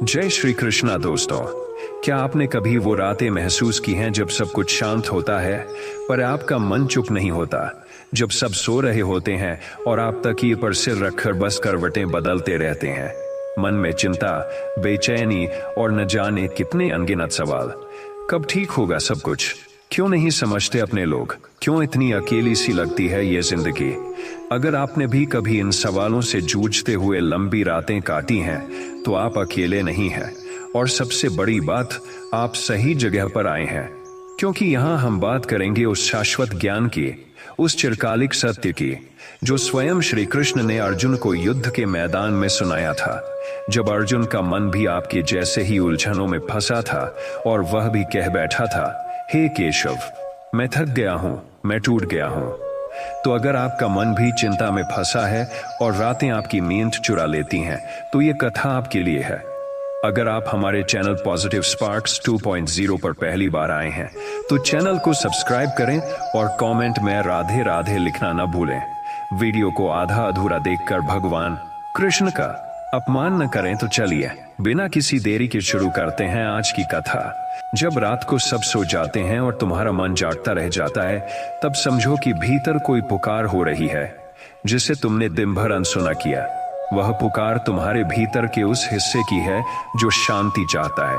जय श्री कृष्णा दोस्तों। क्या आपने कभी वो रातें महसूस की हैं जब सब कुछ शांत होता है पर आपका मन चुप नहीं होता, जब सब सो रहे होते हैं और आप तकिए पर सिर रखकर बस करवटें बदलते रहते हैं, मन में चिंता, बेचैनी और न जाने कितने अनगिनत सवाल। कब ठीक होगा सब कुछ? क्यों नहीं समझते अपने लोग? क्यों इतनी अकेली सी लगती है ये जिंदगी? अगर आपने भी कभी इन सवालों से जूझते हुए लंबी रातें काटी हैं तो आप अकेले नहीं हैं, और सबसे बड़ी बात, आप सही जगह पर आए हैं, क्योंकि यहां हम बात करेंगे उस शाश्वत ज्ञान की, उस चिरकालिक सत्य की जो स्वयं श्री कृष्ण ने अर्जुन को युद्ध के मैदान में सुनाया था, जब अर्जुन का मन भी आपके जैसे ही उलझनों में फंसा था और वह भी कह बैठा था, हे केशव, मैं थक गया हूं, मैं टूट गया हूं। तो अगर आपका मन भी चिंता में फंसा है और रातें आपकी नींद चुरा लेती हैं, तो ये कथा आपके लिए है। अगर आप हमारे चैनल पॉजिटिव स्पार्क्स 2.0 पर पहली बार आए हैं तो चैनल को सब्सक्राइब करें और कमेंट में राधे राधे लिखना न भूलें। वीडियो को आधा अधूरा देखकर भगवान कृष्ण का अपमान न करें। तो चलिए बिना किसी देरी के शुरू करते हैं आज की कथा। जब रात को सब सो जाते हैं और तुम्हारा मन जागता रह जाता है, तब समझो कि भीतर कोई पुकार हो रही है जिसे तुमने दिन भर अनसुना किया। वह पुकार तुम्हारे भीतर के उस हिस्से की है जो शांति चाहता है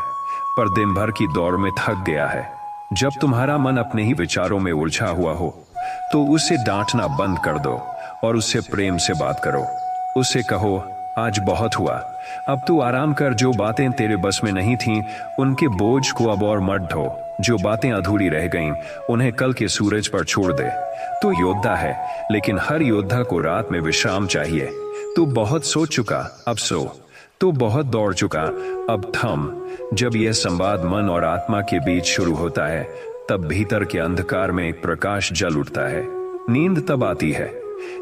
पर दिन भर की दौड़ में थक गया है। जब तुम्हारा मन अपने ही विचारों में उलझा हुआ हो तो उसे डांटना बंद कर दो और उससे प्रेम से बात करो। उसे कहो, आज बहुत हुआ, अब तू आराम कर। जो बातें तेरे बस में नहीं थीं, उनके बोझ को अब और मत ढो। जो बातें अधूरी रह गईं, उन्हें कल के सूरज पर छोड़ दे। तू योद्धा है, लेकिन हर योद्धा को रात में विश्राम चाहिए। तू बहुत सो चुका, अब सो। तू बहुत दौड़ चुका, अब थम। जब यह संवाद मन और आत्मा के बीच शुरू होता है, तब भीतर के अंधकार में एक प्रकाश जल उठता है। नींद तब आती है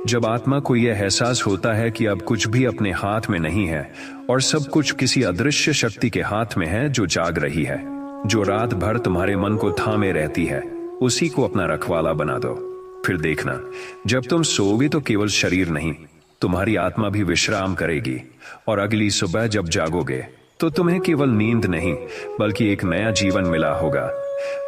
जब आत्मा को यह एहसास होता है कि अब कुछ भी अपने हाथ में नहीं है और सब कुछ किसी अदृश्य शक्ति के हाथ में है जो जाग रही है, जो रात भर तुम्हारे मन को थामे रहती है। उसी को अपना रखवाला बना दो। फिर देखना, जब तुम सोओगे तो केवल शरीर नहीं, तुम्हारी आत्मा भी विश्राम करेगी, और अगली सुबह जब जागोगे तो तुम्हें केवल नींद नहीं बल्कि एक नया जीवन मिला होगा।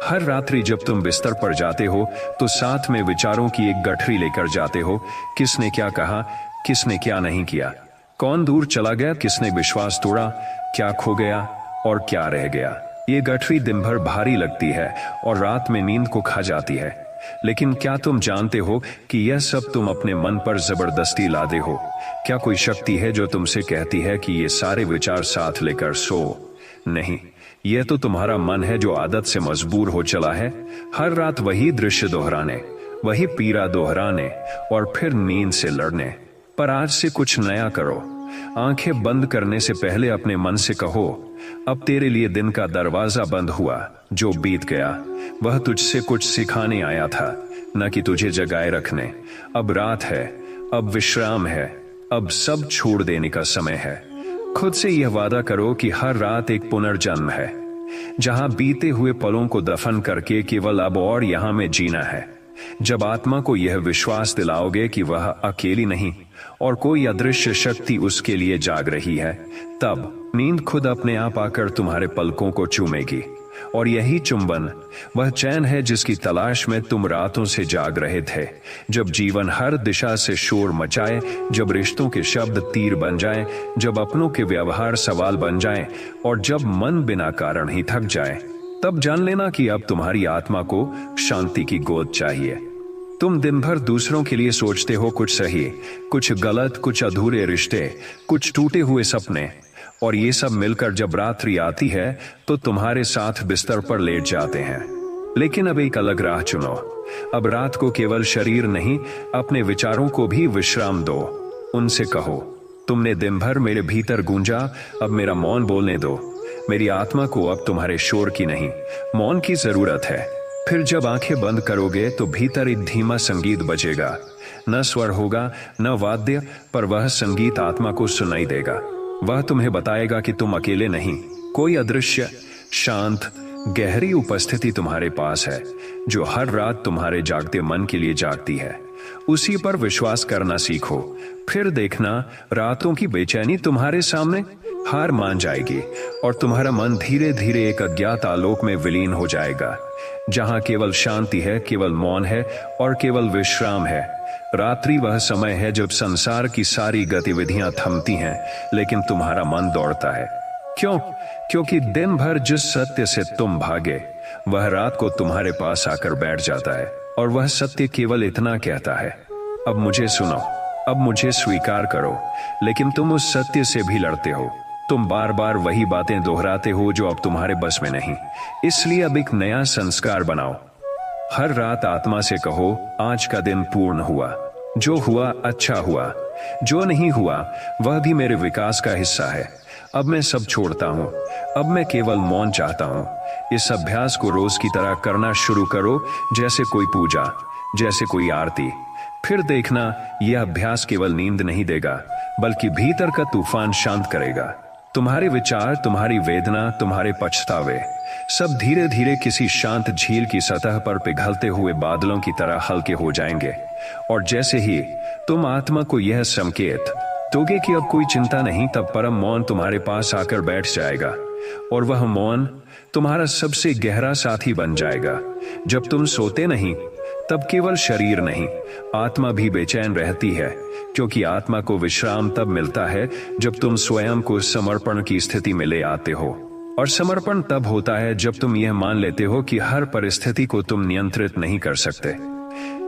हर रात्रि जब तुम बिस्तर पर जाते हो तो साथ में विचारों की एक गठरी लेकर जाते हो। किसने क्या कहा, किसने क्या नहीं किया, कौन दूर चला गया, किसने विश्वास तोड़ा, क्या खो गया और क्या रह गया। ये गठरी दिन भर भारी लगती है और रात में नींद को खा जाती है, लेकिन क्या तुम जानते हो कि यह सब तुम अपने मन पर जबरदस्ती लादे हो? क्या कोई शक्ति है जो तुमसे कहती है कि ये सारे विचार साथ लेकर सो? नहीं, यह तो तुम्हारा मन है जो आदत से मजबूर हो चला है, हर रात वही दृश्य दोहराने, वही पीड़ा दोहराने और फिर नींद से लड़ने। पर आज से कुछ नया करो। आंखें बंद करने से पहले अपने मन से कहो, अब तेरे लिए दिन का दरवाजा बंद हुआ। जो बीत गया वह तुझसे कुछ सिखाने आया था, न कि तुझे जगाए रखने। अब रात है, अब विश्राम है, अब सब छोड़ देने का समय है। खुद से यह वादा करो कि हर रात एक पुनर्जन्म है, जहां बीते हुए पलों को दफन करके केवल अब और यहां में जीना है। जब आत्मा को यह विश्वास दिलाओगे कि वह अकेली नहीं और कोई अदृश्य शक्ति उसके लिए जाग रही है, तब नींद खुद अपने आप आकर तुम्हारे पलकों को चूमेगी। और यही चुंबन वह चैन है जिसकी तलाश में तुम रातों से जाग रहे थे। जब जीवन हर दिशा से शोर मचाए, जब रिश्तों के शब्द तीर बन जाएं, जब अपनों के व्यवहार सवाल बन जाएं, और जब मन बिना कारण ही थक जाए, तब जान लेना कि अब तुम्हारी आत्मा को शांति की गोद चाहिए। तुम दिन भर दूसरों के लिए सोचते हो, कुछ सही, कुछ गलत, कुछ अधूरे रिश्ते, कुछ टूटे हुए सपने, और ये सब मिलकर जब रात्रि आती है तो तुम्हारे साथ बिस्तर पर लेट जाते हैं। लेकिन अब एक अलग राह चुनो। अब रात को केवल शरीर नहीं, अपने विचारों को भी विश्राम दो। उनसे कहो, तुमने दिन भर मेरे भीतर गूंजा, अब मेरा मौन बोलने दो। मेरी आत्मा को अब तुम्हारे शोर की नहीं, मौन की जरूरत है। फिर जब आंखें बंद करोगे तो भीतर एक धीमा संगीत बजेगा। न स्वर होगा, न वाद्य, पर वह संगीत आत्मा को सुनाई देगा। वह तुम्हें बताएगा कि तुम अकेले नहीं, कोई अदृश्य, शांत, गहरी उपस्थिति तुम्हारे पास है, जो हर रात तुम्हारे जागते मन के लिए जागती है। उसी पर विश्वास करना सीखो। फिर देखना, रातों की बेचैनी तुम्हारे सामने हार मान जाएगी और तुम्हारा मन धीरे धीरे एक अज्ञात आलोक में विलीन हो जाएगा, जहां केवल शांति है, केवल मौन है और केवल विश्राम है। रात्रि वह समय है जब संसार की सारी गतिविधियां थमती हैं, लेकिन तुम्हारा मन दौड़ता है। क्यों? क्योंकि दिन भर जिस सत्य से तुम भागे, वह रात को तुम्हारे पास आकर बैठ जाता है और वह सत्य केवल इतना कहता है, अब मुझे सुनो, अब मुझे स्वीकार करो। लेकिन तुम उस सत्य से भी लड़ते हो। तुम बार बार वही बातें दोहराते हो जो अब तुम्हारे बस में नहीं। इसलिए अब एक नया संस्कार बनाओ। हर रात आत्मा से कहो, आज का दिन पूर्ण हुआ। जो हुआ अच्छा हुआ, जो नहीं हुआ वह भी मेरे विकास का हिस्सा है। अब मैं सब छोड़ता हूं, अब मैं केवल मौन चाहता हूं। इस अभ्यास को रोज की तरह करना शुरू करो, जैसे कोई पूजा, जैसे कोई आरती। फिर देखना, यह अभ्यास केवल नींद नहीं देगा, बल्कि भीतर का तूफान शांत करेगा। तुम्हारे विचार, तुम्हारी वेदना, तुम्हारे पछतावे सब धीरे धीरे किसी शांत झील की सतह पर पिघलते हुए बादलों की तरह हल्के हो जाएंगे। और जैसे ही तुम आत्मा को यह संकेत दोगे कि अब कोई चिंता नहीं, तब परम मौन तुम्हारे पास आकर बैठ जाएगा और वह मौन तुम्हारा सबसे गहरा साथी बन जाएगा। जब तुम सोते नहीं, तब केवल शरीर नहीं, आत्मा भी बेचैन रहती है, क्योंकि आत्मा को विश्राम तब मिलता है जब तुम स्वयं को समर्पण की स्थिति में ले आते हो। और समर्पण तब होता है जब तुम यह मान लेते हो कि हर परिस्थिति को तुम नियंत्रित नहीं कर सकते।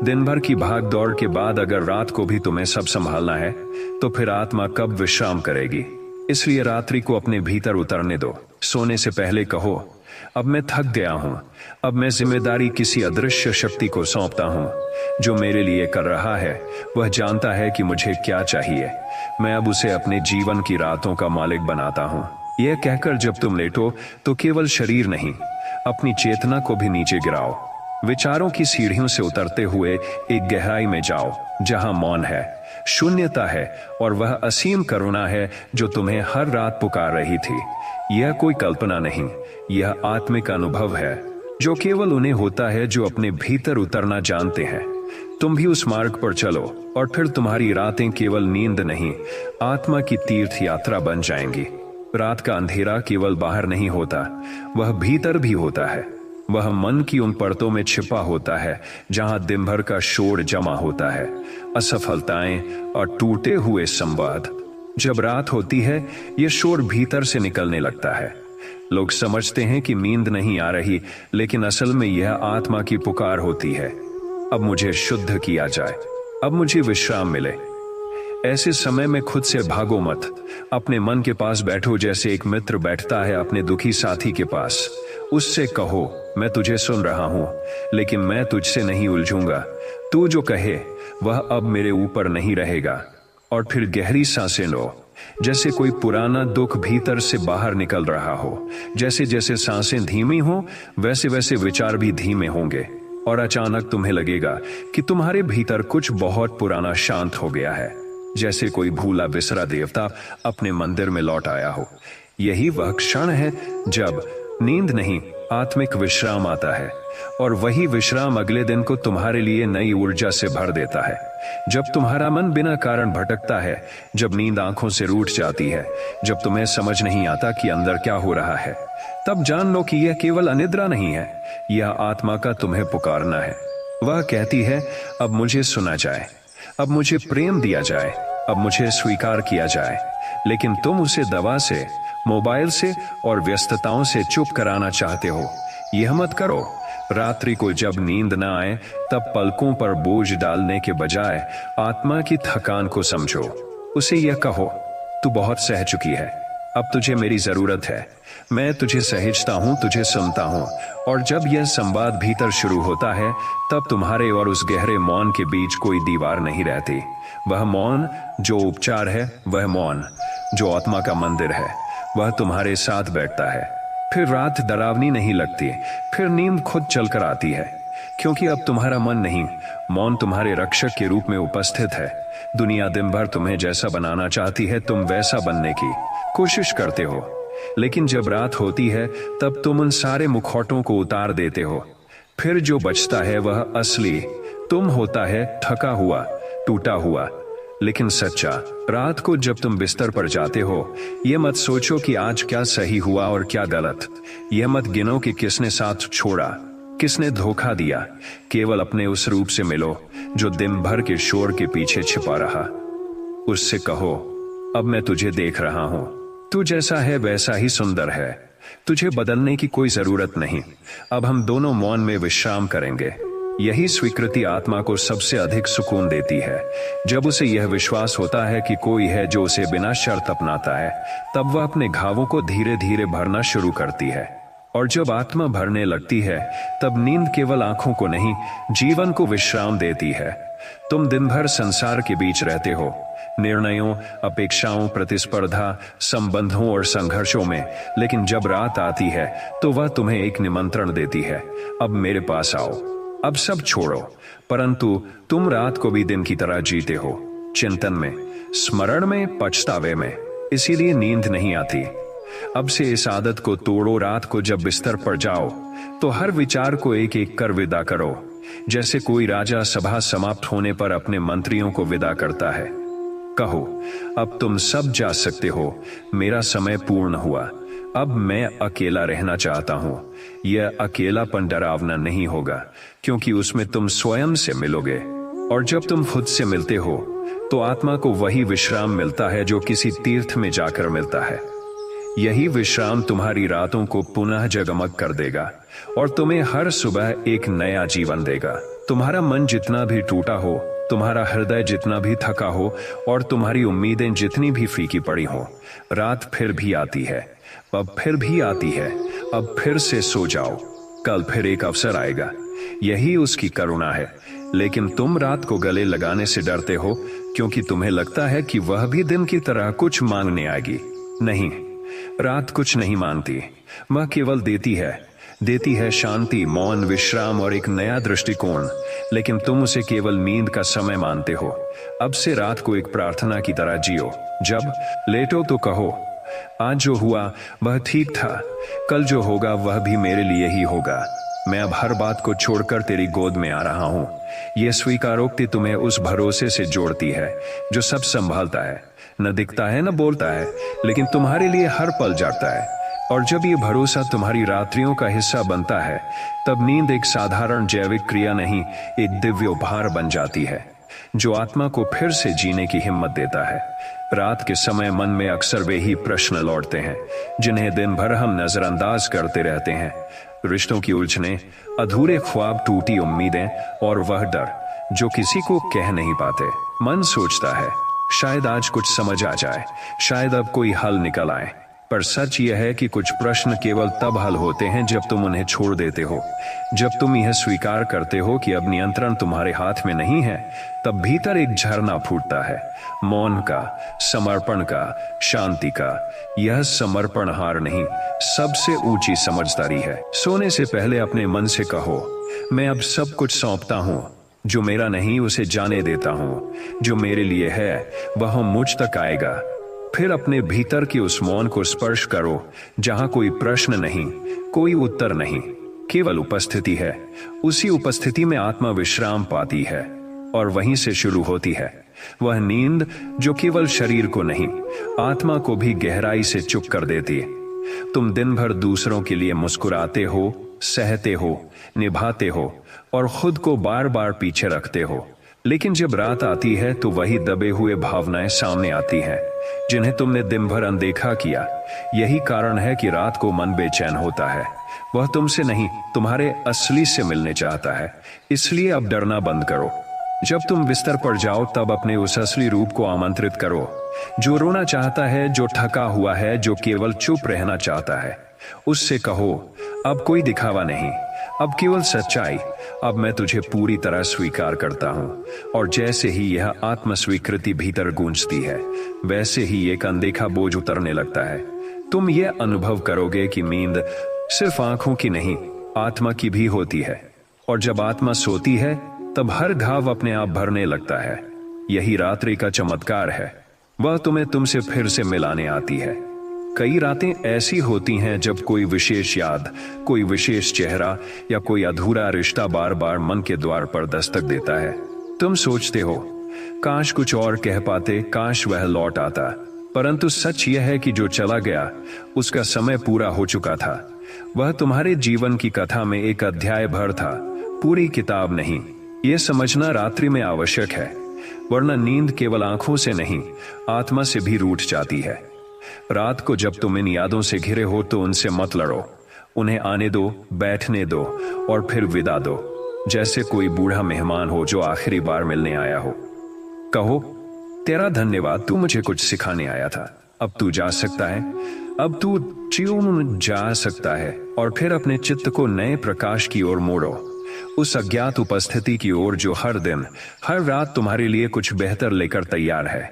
दिन भर की भाग दौड़ के बाद अगर रात को भी तुम्हें सब संभालना है, तो फिर आत्मा कब विश्राम करेगी? इसलिए रात्रि को अपने भीतर उतरने दो। सोने से पहले कहो, अब मैं थक गया हूं, अब मैं जिम्मेदारी किसी अदृश्य शक्ति को सौंपता हूं। जो मेरे लिए कर रहा है, वह जानता है कि मुझे क्या चाहिए। मैं अब उसे अपने जीवन की रातों का मालिक बनाता हूं। यह कहकर जब तुम लेटो, तो केवल शरीर नहीं, अपनी चेतना को भी नीचे गिराओ। विचारों की सीढ़ियों से उतरते हुए एक गहराई में जाओ, जहां मौन है, शून्यता है और वह असीम करुणा है जो तुम्हें हर रात पुकार रही थी। यह कोई कल्पना नहीं, यह आत्मिक अनुभव है जो केवल उन्हें होता है जो अपने भीतर उतरना जानते हैं। तुम भी उस मार्ग पर चलो और फिर तुम्हारी रातें केवल नींद नहीं, आत्मा की तीर्थ यात्रा बन जाएंगी। रात का अंधेरा केवल बाहर नहीं होता, वह भीतर भी होता है। वह मन की उन परतों में छिपा होता है जहां दिन भर का शोर जमा होता है, असफलताएं और टूटे हुए संवाद। जब रात होती है, यह शोर भीतर से निकलने लगता है। लोग समझते हैं कि नींद नहीं आ रही, लेकिन असल में यह आत्मा की पुकार होती है। अब मुझे शुद्ध किया जाए, अब मुझे विश्राम मिले। ऐसे समय में खुद से भागो मत, अपने मन के पास बैठो जैसे एक मित्र बैठता है अपने दुखी साथी के पास। उससे कहो, मैं तुझे सुन रहा हूं, लेकिन मैं तुझसे नहीं उलझूंगा। तू जो कहे वह अब मेरे ऊपर नहीं रहेगा। और फिर गहरी सांसें लो, जैसे कोई पुराना दुख भीतर से बाहर निकल रहा हो। जैसे जैसे सांसें धीमी हो, वैसे वैसे विचार भी धीमे होंगे और अचानक तुम्हें लगेगा कि तुम्हारे भीतर कुछ बहुत पुराना शांत हो गया है, जैसे कोई भूला बिसरा देवता अपने मंदिर में लौट आया हो। यही वह क्षण है जब नींद नहीं, आत्मिक विश्राम आता है। और वही विश्राम अगले दिन को तुम्हारे लिए नई ऊर्जा से भर देता है। जब तुम्हारा मन बिना कारण भटकता है, जब नींद आंखों से रूठ जाती है, जब तुम्हें समझ नहीं आता कि अंदर क्या हो रहा है, तब जान लो कि यह केवल अनिद्रा नहीं है, यह आत्मा का तुम्हें पुकारना है। वह कहती है, अब मुझे सुना जाए, अब मुझे प्रेम दिया जाए, अब मुझे स्वीकार किया जाए। लेकिन तुम उसे दवा से, मोबाइल से और व्यस्तताओं से चुप कराना चाहते हो। यह मत करो। रात्रि को जब नींद न आए, तब पलकों पर बोझ डालने के बजाय आत्मा की थकान को समझो। उसे यह कहो, तू बहुत सह चुकी है, अब तुझे मेरी जरूरत है। मैं तुझे सहेजता हूं, तुझे सुनता हूं। और जब यह संवाद भीतर शुरू होता है, तब तुम्हारे और उस गहरे मौन के बीच कोई दीवार नहीं रहती। वह मौन जो उपचार है, वह मौन जो आत्मा का मंदिर है, वह तुम्हारे साथ बैठता है। फिर रात डरावनी नहीं लगती, फिर नींद खुद चलकर आती है, क्योंकि अब तुम्हारा मन नहीं, मौन तुम्हारे रक्षक के रूप में उपस्थित है। दुनिया दिन भर तुम्हें जैसा बनाना चाहती है, तुम वैसा बनने की कोशिश करते हो, लेकिन जब रात होती है, तब तुम उन सारे मुखौटों को उतार देते हो। फिर जो बचता है वह असली तुम होता है, थका हुआ, टूटा हुआ, लेकिन सच्चा। रात को जब तुम बिस्तर पर जाते हो, यह मत सोचो कि आज क्या सही हुआ और क्या गलत। यह मत गिनो कि किसने साथ छोड़ा, किसने धोखा दिया। केवल अपने उस रूप से मिलो जो दिन भर के शोर के पीछे छिपा रहा। उससे कहो, अब मैं तुझे देख रहा हूं, तू जैसा है वैसा ही सुंदर है, तुझे बदलने की कोई जरूरत नहीं। अब हम दोनों मौन में विश्राम करेंगे। यही स्वीकृति आत्मा को सबसे अधिक सुकून देती है। जब उसे यह विश्वास होता है कि कोई है जो उसे बिना शर्त अपनाता है, तब वह अपने घावों को धीरे धीरे भरना शुरू करती है। और जब आत्मा भरने लगती है, तब नींद केवल आंखों को नहीं, जीवन को विश्राम देती है। तुम दिन भर संसार के बीच रहते हो, निर्णयों, अपेक्षाओं, प्रतिस्पर्धा, संबंधों और संघर्षों में। लेकिन जब रात आती है तो वह तुम्हें एक निमंत्रण देती है, अब मेरे पास आओ, अब सब छोड़ो। परंतु तुम रात को भी दिन की तरह जीते हो, चिंतन में, स्मरण में, पछतावे में। इसीलिए नींद नहीं आती। अब से इस आदत को तोड़ो। रात को जब बिस्तर पर जाओ तो हर विचार को एक एक कर विदा करो, जैसे कोई राजा सभा समाप्त होने पर अपने मंत्रियों को विदा करता है। कहो, अब तुम सब जा सकते हो, मेरा समय पूर्ण हुआ, अब मैं अकेला रहना चाहता हूं। यह अकेलापन डरावना नहीं होगा, क्योंकि उसमें तुम स्वयं से मिलोगे। और जब तुम खुद से मिलते हो तो आत्मा को वही विश्राम मिलता है जो किसी तीर्थ में जाकर मिलता है। यही विश्राम तुम्हारी रातों को पुनः जगमग कर देगा और तुम्हें हर सुबह एक नया जीवन देगा। तुम्हारा मन जितना भी टूटा हो, तुम्हारा हृदय जितना भी थका हो और तुम्हारी उम्मीदें जितनी भी फीकी पड़ी हो, रात फिर भी आती है, अब फिर भी आती है। अब फिर से सो जाओ, कल फिर एक अवसर आएगा। यही उसकी करुणा है। लेकिन तुम रात को गले लगाने से डरते हो, क्योंकि तुम्हें लगता है कि वह भी दिन की तरह कुछ मांगने आएगी। नहीं, रात कुछ नहीं मांगती, वह केवल देती है शांति, मौन, विश्राम और एक नया दृष्टिकोण। लेकिन तुम उसे केवल नींद का समय मानते हो। अब से रात को एक प्रार्थना की तरह जियो। जब लेटो तो कहो, आज जो हुआ वह ठीक था, कल जो होगा वह भी मेरे लिए ही होगा। मैं अब हर बात को छोड़कर तेरी गोद में आ रहा हूं। यह स्वीकारोक्ति तुम्हें उस भरोसे से जोड़ती है जो सब संभालता है, न दिखता है न बोलता है, लेकिन तुम्हारे लिए हर पल जागता है। और जब ये भरोसा तुम्हारी रात्रियों का हिस्सा बनता है, तब नींद एक साधारण जैविक क्रिया नहीं, एक दिव्य उपहार बन जाती है, जो आत्मा को फिर से जीने की हिम्मत देता है। रात के समय मन में अक्सर वे ही प्रश्न लौटते हैं जिन्हें दिन भर हम नजरअंदाज करते रहते हैं। रिश्तों की उलझनें, अधूरे ख्वाब, टूटी उम्मीदें और वह डर जो किसी को कह नहीं पाते। मन सोचता है, शायद आज कुछ समझ आ जाए, शायद अब कोई हल निकल आए। पर सच यह है कि कुछ प्रश्न केवल तब हल होते हैं जब तुम उन्हें छोड़ देते हो। जब तुम यह स्वीकार करते हो कि अब नियंत्रण तुम्हारे हाथ में नहीं है, तब भीतर एक झरना फूटता है, मौन का, समर्पण का, शांति का। यह समर्पण हार नहीं, सबसे ऊंची समझदारी है। सोने से पहले अपने मन से कहो, मैं अब सब कुछ सौंपता हूं, जो मेरा नहीं उसे जाने देता हूं, जो मेरे लिए है वह मुझ तक आएगा। फिर अपने भीतर के उस मौन को स्पर्श करो, जहां कोई प्रश्न नहीं, कोई उत्तर नहीं, केवल उपस्थिति है। उसी उपस्थिति में आत्मा विश्राम पाती है और वहीं से शुरू होती है वह नींद जो केवल शरीर को नहीं, आत्मा को भी गहराई से चुप कर देती है। तुम दिन भर दूसरों के लिए मुस्कुराते हो, सहते हो, निभाते हो और खुद को बार बार पीछे रखते हो। लेकिन जब रात आती है तो वही दबे हुए भावनाएं सामने आती हैं, जिन्हें तुमने दिन भर अनदेखा किया। यही कारण है कि रात को मन बेचैन होता है। वह तुमसे नहीं, तुम्हारे असली से मिलने चाहता है। इसलिए अब डरना बंद करो। जब तुम बिस्तर पर जाओ तब अपने उस असली रूप को आमंत्रित करो, जो रोना चाहता है, जो थका हुआ है, जो केवल चुप रहना चाहता है। उससे कहो, अब कोई दिखावा नहीं, अब केवल सच्चाई। अब मैं तुझे पूरी तरह स्वीकार करता हूं। और जैसे ही यह आत्म स्वीकृति भीतर गूंजती है, वैसे ही एक अनदेखा बोझ उतरने लगता है। तुम यह अनुभव करोगे कि नींद सिर्फ आंखों की नहीं, आत्मा की भी होती है। और जब आत्मा सोती है तब हर घाव अपने आप भरने लगता है। यही रात्रि का चमत्कार है, वह तुम्हें तुमसे फिर से मिलाने आती है। कई रातें ऐसी होती हैं जब कोई विशेष याद, कोई विशेष चेहरा या कोई अधूरा रिश्ता बार बार मन के द्वार पर दस्तक देता है। तुम सोचते हो, काश कुछ और कह पाते, काश वह लौट आता। परंतु सच यह है कि जो चला गया उसका समय पूरा हो चुका था। वह तुम्हारे जीवन की कथा में एक अध्याय भर था, पूरी किताब नहीं। यह समझना रात्रि में आवश्यक है, वरना नींद केवल आंखों से नहीं, आत्मा से भी रूठ जाती है। रात को जब तुम इन यादों से घिरे हो तो उनसे मत लड़ो, उन्हें आने दो, बैठने दो और फिर विदा दो, जैसे कोई बूढ़ा मेहमान हो जो आखिरी बार मिलने आया हो। कहो, तेरा धन्यवाद, तू मुझे कुछ सिखाने आया था, अब तू जा सकता है। अब तू ट्यून जा सकता है और फिर अपने चित्त को नए प्रकाश की ओर मोड़ो, उस अज्ञात उपस्थिति की ओर जो हर दिन हर रात तुम्हारे लिए कुछ बेहतर लेकर तैयार है।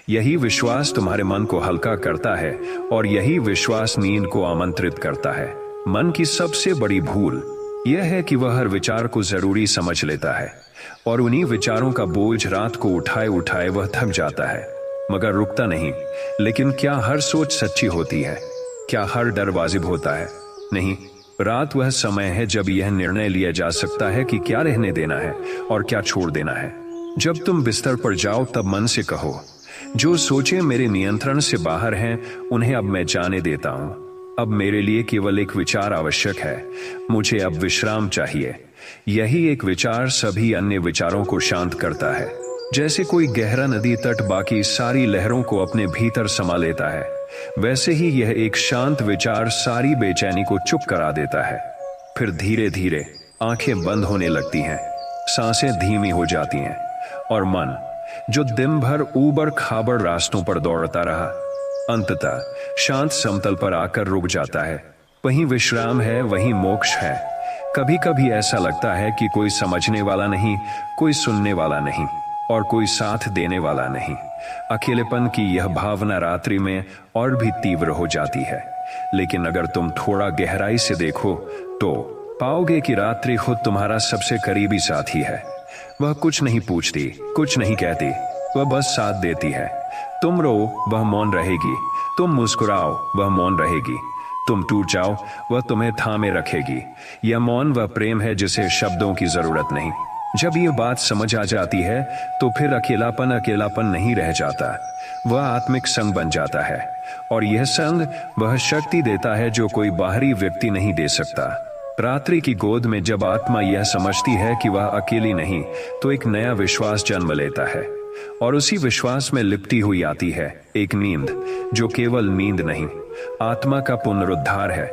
यही विश्वास तुम्हारे मन को हल्का करता है और यही विश्वास नींद को आमंत्रित करता है। मन की सबसे बड़ी भूल यह है कि वह हर विचार को जरूरी समझ लेता है और उन्हीं विचारों का बोझ रात को उठाए उठाए वह थक जाता है, मगर रुकता नहीं। लेकिन क्या हर सोच सच्ची होती है? क्या हर डर वाजिब होता है? नहीं। रात वह समय है जब यह निर्णय लिया जा सकता है कि क्या रहने देना है और क्या छोड़ देना है। जब तुम बिस्तर पर जाओ तब मन से कहो, जो सोचे मेरे नियंत्रण से बाहर हैं उन्हें अब मैं जाने देता हूं। अब मेरे लिए केवल एक विचार आवश्यक है, मुझे अब विश्राम चाहिए। यही एक विचार सभी अन्य विचारों को शांत करता है। जैसे कोई गहरा नदी तट बाकी सारी लहरों को अपने भीतर समा लेता है, वैसे ही यह एक शांत विचार सारी बेचैनी को चुप करा देता है। फिर धीरे धीरे आंखें बंद होने लगती हैं, सांसें धीमी हो जाती हैं और मन जो दिन भर ऊबड़ खाबड़ रास्तों पर दौड़ता रहा, अंततः शांत समतल पर आकर रुक जाता है। वहीं विश्राम है, वहीं मोक्ष है। कभी कभी ऐसा लगता है कि कोई समझने वाला नहीं, कोई सुनने वाला नहीं और कोई साथ देने वाला नहीं। अकेलेपन की यह भावना रात्रि में और भी तीव्र हो जाती है। लेकिन अगर तुम थोड़ा गहराई से देखो तो पाओगे कि रात्रि खुद तुम्हारा सबसे करीबी साथी है। वह कुछ नहीं पूछती, कुछ नहीं कहती, वह बस साथ देती है। तुम रो, वह मौन रहेगी। तुम मुस्कुराओ, वह मौन रहेगी। तुम टूट जाओ, वह तुम्हें थामे रखेगी। यह मौन वह प्रेम है जिसे शब्दों की जरूरत नहीं। जब यह बात समझ आ जाती है तो फिर अकेलापन अकेलापन नहीं रह जाता, वह आत्मिक संग बन जाता है। और यह संग वह शक्ति देता है जो कोई बाहरी व्यक्ति नहीं दे सकता। रात्रि की गोद में जब आत्मा यह समझती है कि वह अकेली नहीं, तो एक नया विश्वास जन्म लेता है और उसी विश्वास में लिपटी हुई आती है एक नींद, जो केवल नींद नहीं, आत्मा का पुनरुद्धार है।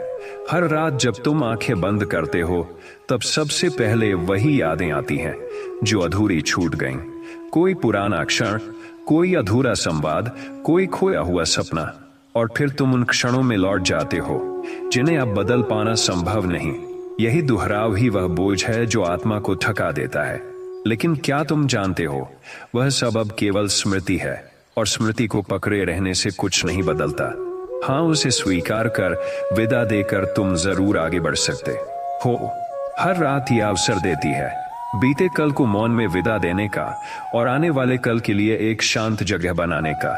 हर रात जब तुम आंखें बंद करते हो तब सबसे पहले वही यादें आती हैं जो अधूरी छूट गईं। कोई पुराना क्षण, कोई अधूरा संवाद, कोई खोया हुआ सपना, और फिर तुम उन क्षणों में लौट जाते हो जिन्हें अब बदल पाना संभव नहीं। यही दोहराव ही वह बोझ है जो आत्मा को थका देता है। लेकिन क्या तुम जानते हो, वह सब अब केवल स्मृति है और स्मृति को पकड़े रहने से कुछ नहीं बदलता। हाँ, उसे स्वीकार कर विदा देकर तुम जरूर आगे बढ़ सकते हो। हर रात यह अवसर देती है बीते कल को मौन में विदा देने का और आने वाले कल के लिए एक शांत जगह बनाने का।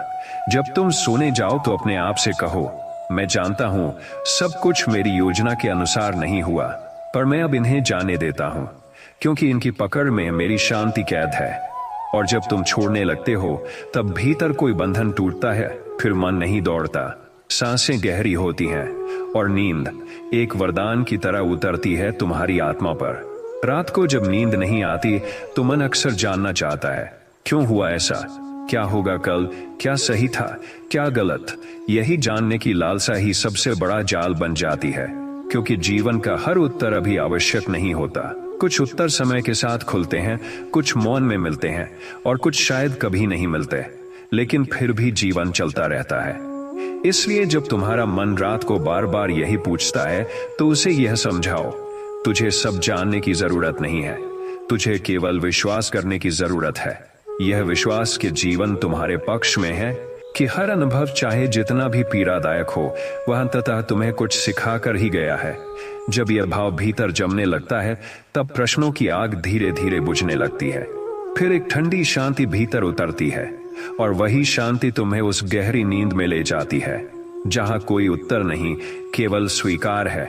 जब तुम सोने जाओ तो अपने आप से कहो, मैं जानता हूं सब कुछ मेरी योजना के अनुसार नहीं हुआ, पर मैं अब इन्हें जाने देता हूं क्योंकि इनकी पकड़ में मेरी शांति कैद है। और जब तुम छोड़ने लगते हो तब भीतर कोई बंधन टूटता है, फिर मन नहीं दौड़ता, सांसें गहरी होती हैं और नींद एक वरदान की तरह उतरती है तुम्हारी आत्मा पर। रात को जब नींद नहीं आती तो मन अक्सर जानना चाहता है, क्यों हुआ ऐसा, क्या होगा कल, क्या सही था, क्या गलत। यही जानने की लालसा ही सबसे बड़ा जाल बन जाती है, क्योंकि जीवन का हर उत्तर अभी आवश्यक नहीं होता। कुछ उत्तर समय के साथ खुलते हैं, कुछ मौन में मिलते हैं और कुछ शायद कभी नहीं मिलते, लेकिन फिर भी जीवन चलता रहता है। इसलिए जब तुम्हारा मन रात को बार बार यही पूछता है तो उसे यह समझाओ, तुझे सब जानने की जरूरत नहीं है, तुझे केवल विश्वास करने की जरूरत है। यह विश्वास कि जीवन तुम्हारे पक्ष में है, कि हर अनुभव चाहे जितना भी पीड़ादायक हो वह अंततः तुम्हें कुछ सिखा कर ही गया है। जब यह भाव भीतर जमने लगता है तब प्रश्नों की आग धीरे धीरे बुझने लगती है। फिर एक ठंडी शांति भीतर उतरती है और वही शांति तुम्हें उस गहरी नींद में ले जाती है जहां कोई उत्तर नहीं, केवल स्वीकार है।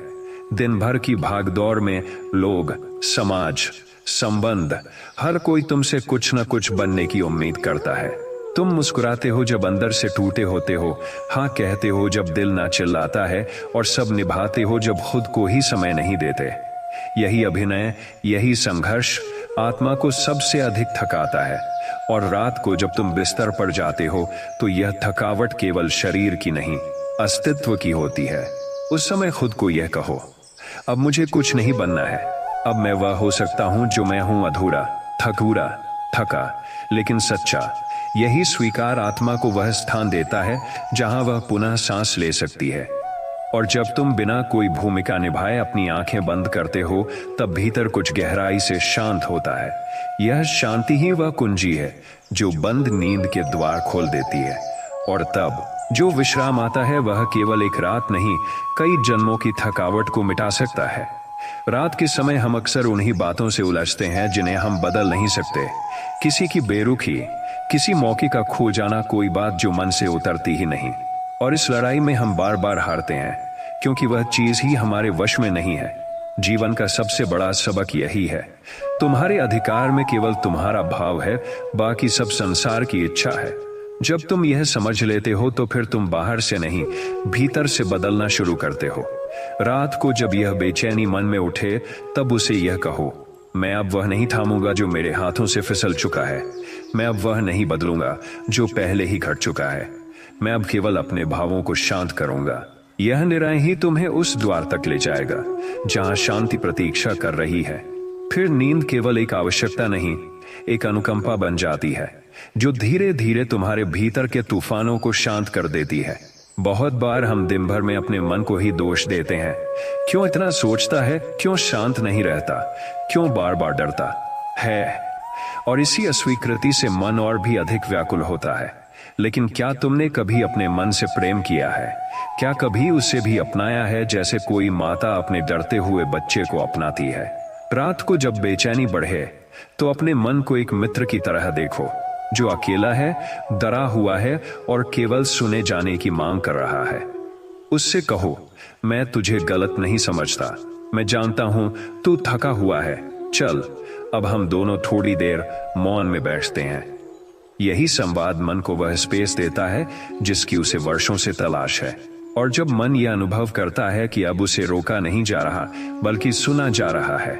दिन भर की भागदौड़ में लोग, समाज, संबंध, हर कोई तुमसे कुछ न कुछ बनने की उम्मीद करता है। तुम मुस्कुराते हो जब अंदर से टूटे होते हो, हाँ कहते हो जब दिल ना चिल्लाता है, और सब निभाते हो जब खुद को ही समय नहीं देते। यही अभिनय, यही संघर्ष आत्मा को सबसे अधिक थकाता है। और रात को जब तुम बिस्तर पर जाते हो तो यह थकावट केवल शरीर की नहीं, अस्तित्व की होती है। उस समय खुद को यह कहो, अब मुझे कुछ नहीं बनना है, अब मैं वह हो सकता हूं जो मैं हूं, अधूरा, थका, लेकिन सच्चा। यही स्वीकार आत्मा को वह स्थान देता है जहां वह पुनः सांस ले सकती है। और जब तुम बिना कोई भूमिका निभाए अपनी आंखें बंद करते हो, तब भीतर कुछ गहराई से शांत होता है। यह शांति ही वह कुंजी है जो बंद नींद के द्वार खोल देती है। और तब जो विश्राम आता है वह केवल एक रात नहीं, कई जन्मों की थकावट को मिटा सकता है। रात के समय हम अक्सर उन्हीं बातों से उलझते हैं जिन्हें हम बदल नहीं सकते। किसी की बेरुखी, किसी मौके का खो जाना, कोई बात जो मन से उतरती ही नहीं। और इस लड़ाई में हम बार बार हारते हैं, क्योंकि वह चीज ही हमारे वश में नहीं है। जीवन का सबसे बड़ा सबक यही है, तुम्हारे अधिकार में केवल तुम्हारा भाव है, बाकी सब संसार की इच्छा है। जब तुम यह समझ लेते हो तो फिर तुम बाहर से नहीं, भीतर से बदलना शुरू करते हो। रात को जब यह बेचैनी मन में उठे, तब उसे यह कहो, मैं अब वह नहीं थामूंगा जो मेरे हाथों से फिसल चुका है। मैं अब वह नहीं बदलूंगा जो पहले ही घट चुका है। मैं अब केवल अपने भावों को शांत करूंगा। यह निर्णय ही तुम्हें उस द्वार तक ले जाएगा जहां शांति प्रतीक्षा कर रही है। फिर नींद केवल एक आवश्यकता नहीं, एक अनुकंपा बन जाती है, जो धीरे धीरे तुम्हारे भीतर के तूफानों को शांत कर देती है। बहुत बार हम दिन भर में अपने मन को ही दोष देते हैं, क्यों इतना सोचता है, क्यों शांत नहीं रहता, क्यों बार बार डरता है। और इसी अस्वीकृति से मन और भी अधिक व्याकुल होता है। लेकिन क्या तुमने कभी अपने मन से प्रेम किया है? क्या कभी उसे भी अपनाया है जैसे कोई माता अपने डरते हुए बच्चे को अपनाती है? रात को जब बेचैनी बढ़े तो अपने मन को एक मित्र की तरह देखो, जो अकेला है, डरा हुआ है और केवल सुने जाने की मांग कर रहा है। उससे कहो, मैं तुझे गलत नहीं समझता, मैं जानता हूं तू थका हुआ है, चल अब हम दोनों थोड़ी देर मौन में बैठते हैं। यही संवाद मन को वह स्पेस देता है जिसकी उसे वर्षों से तलाश है। और जब मन यह अनुभव करता है कि अब उसे रोका नहीं जा रहा बल्कि सुना जा रहा है,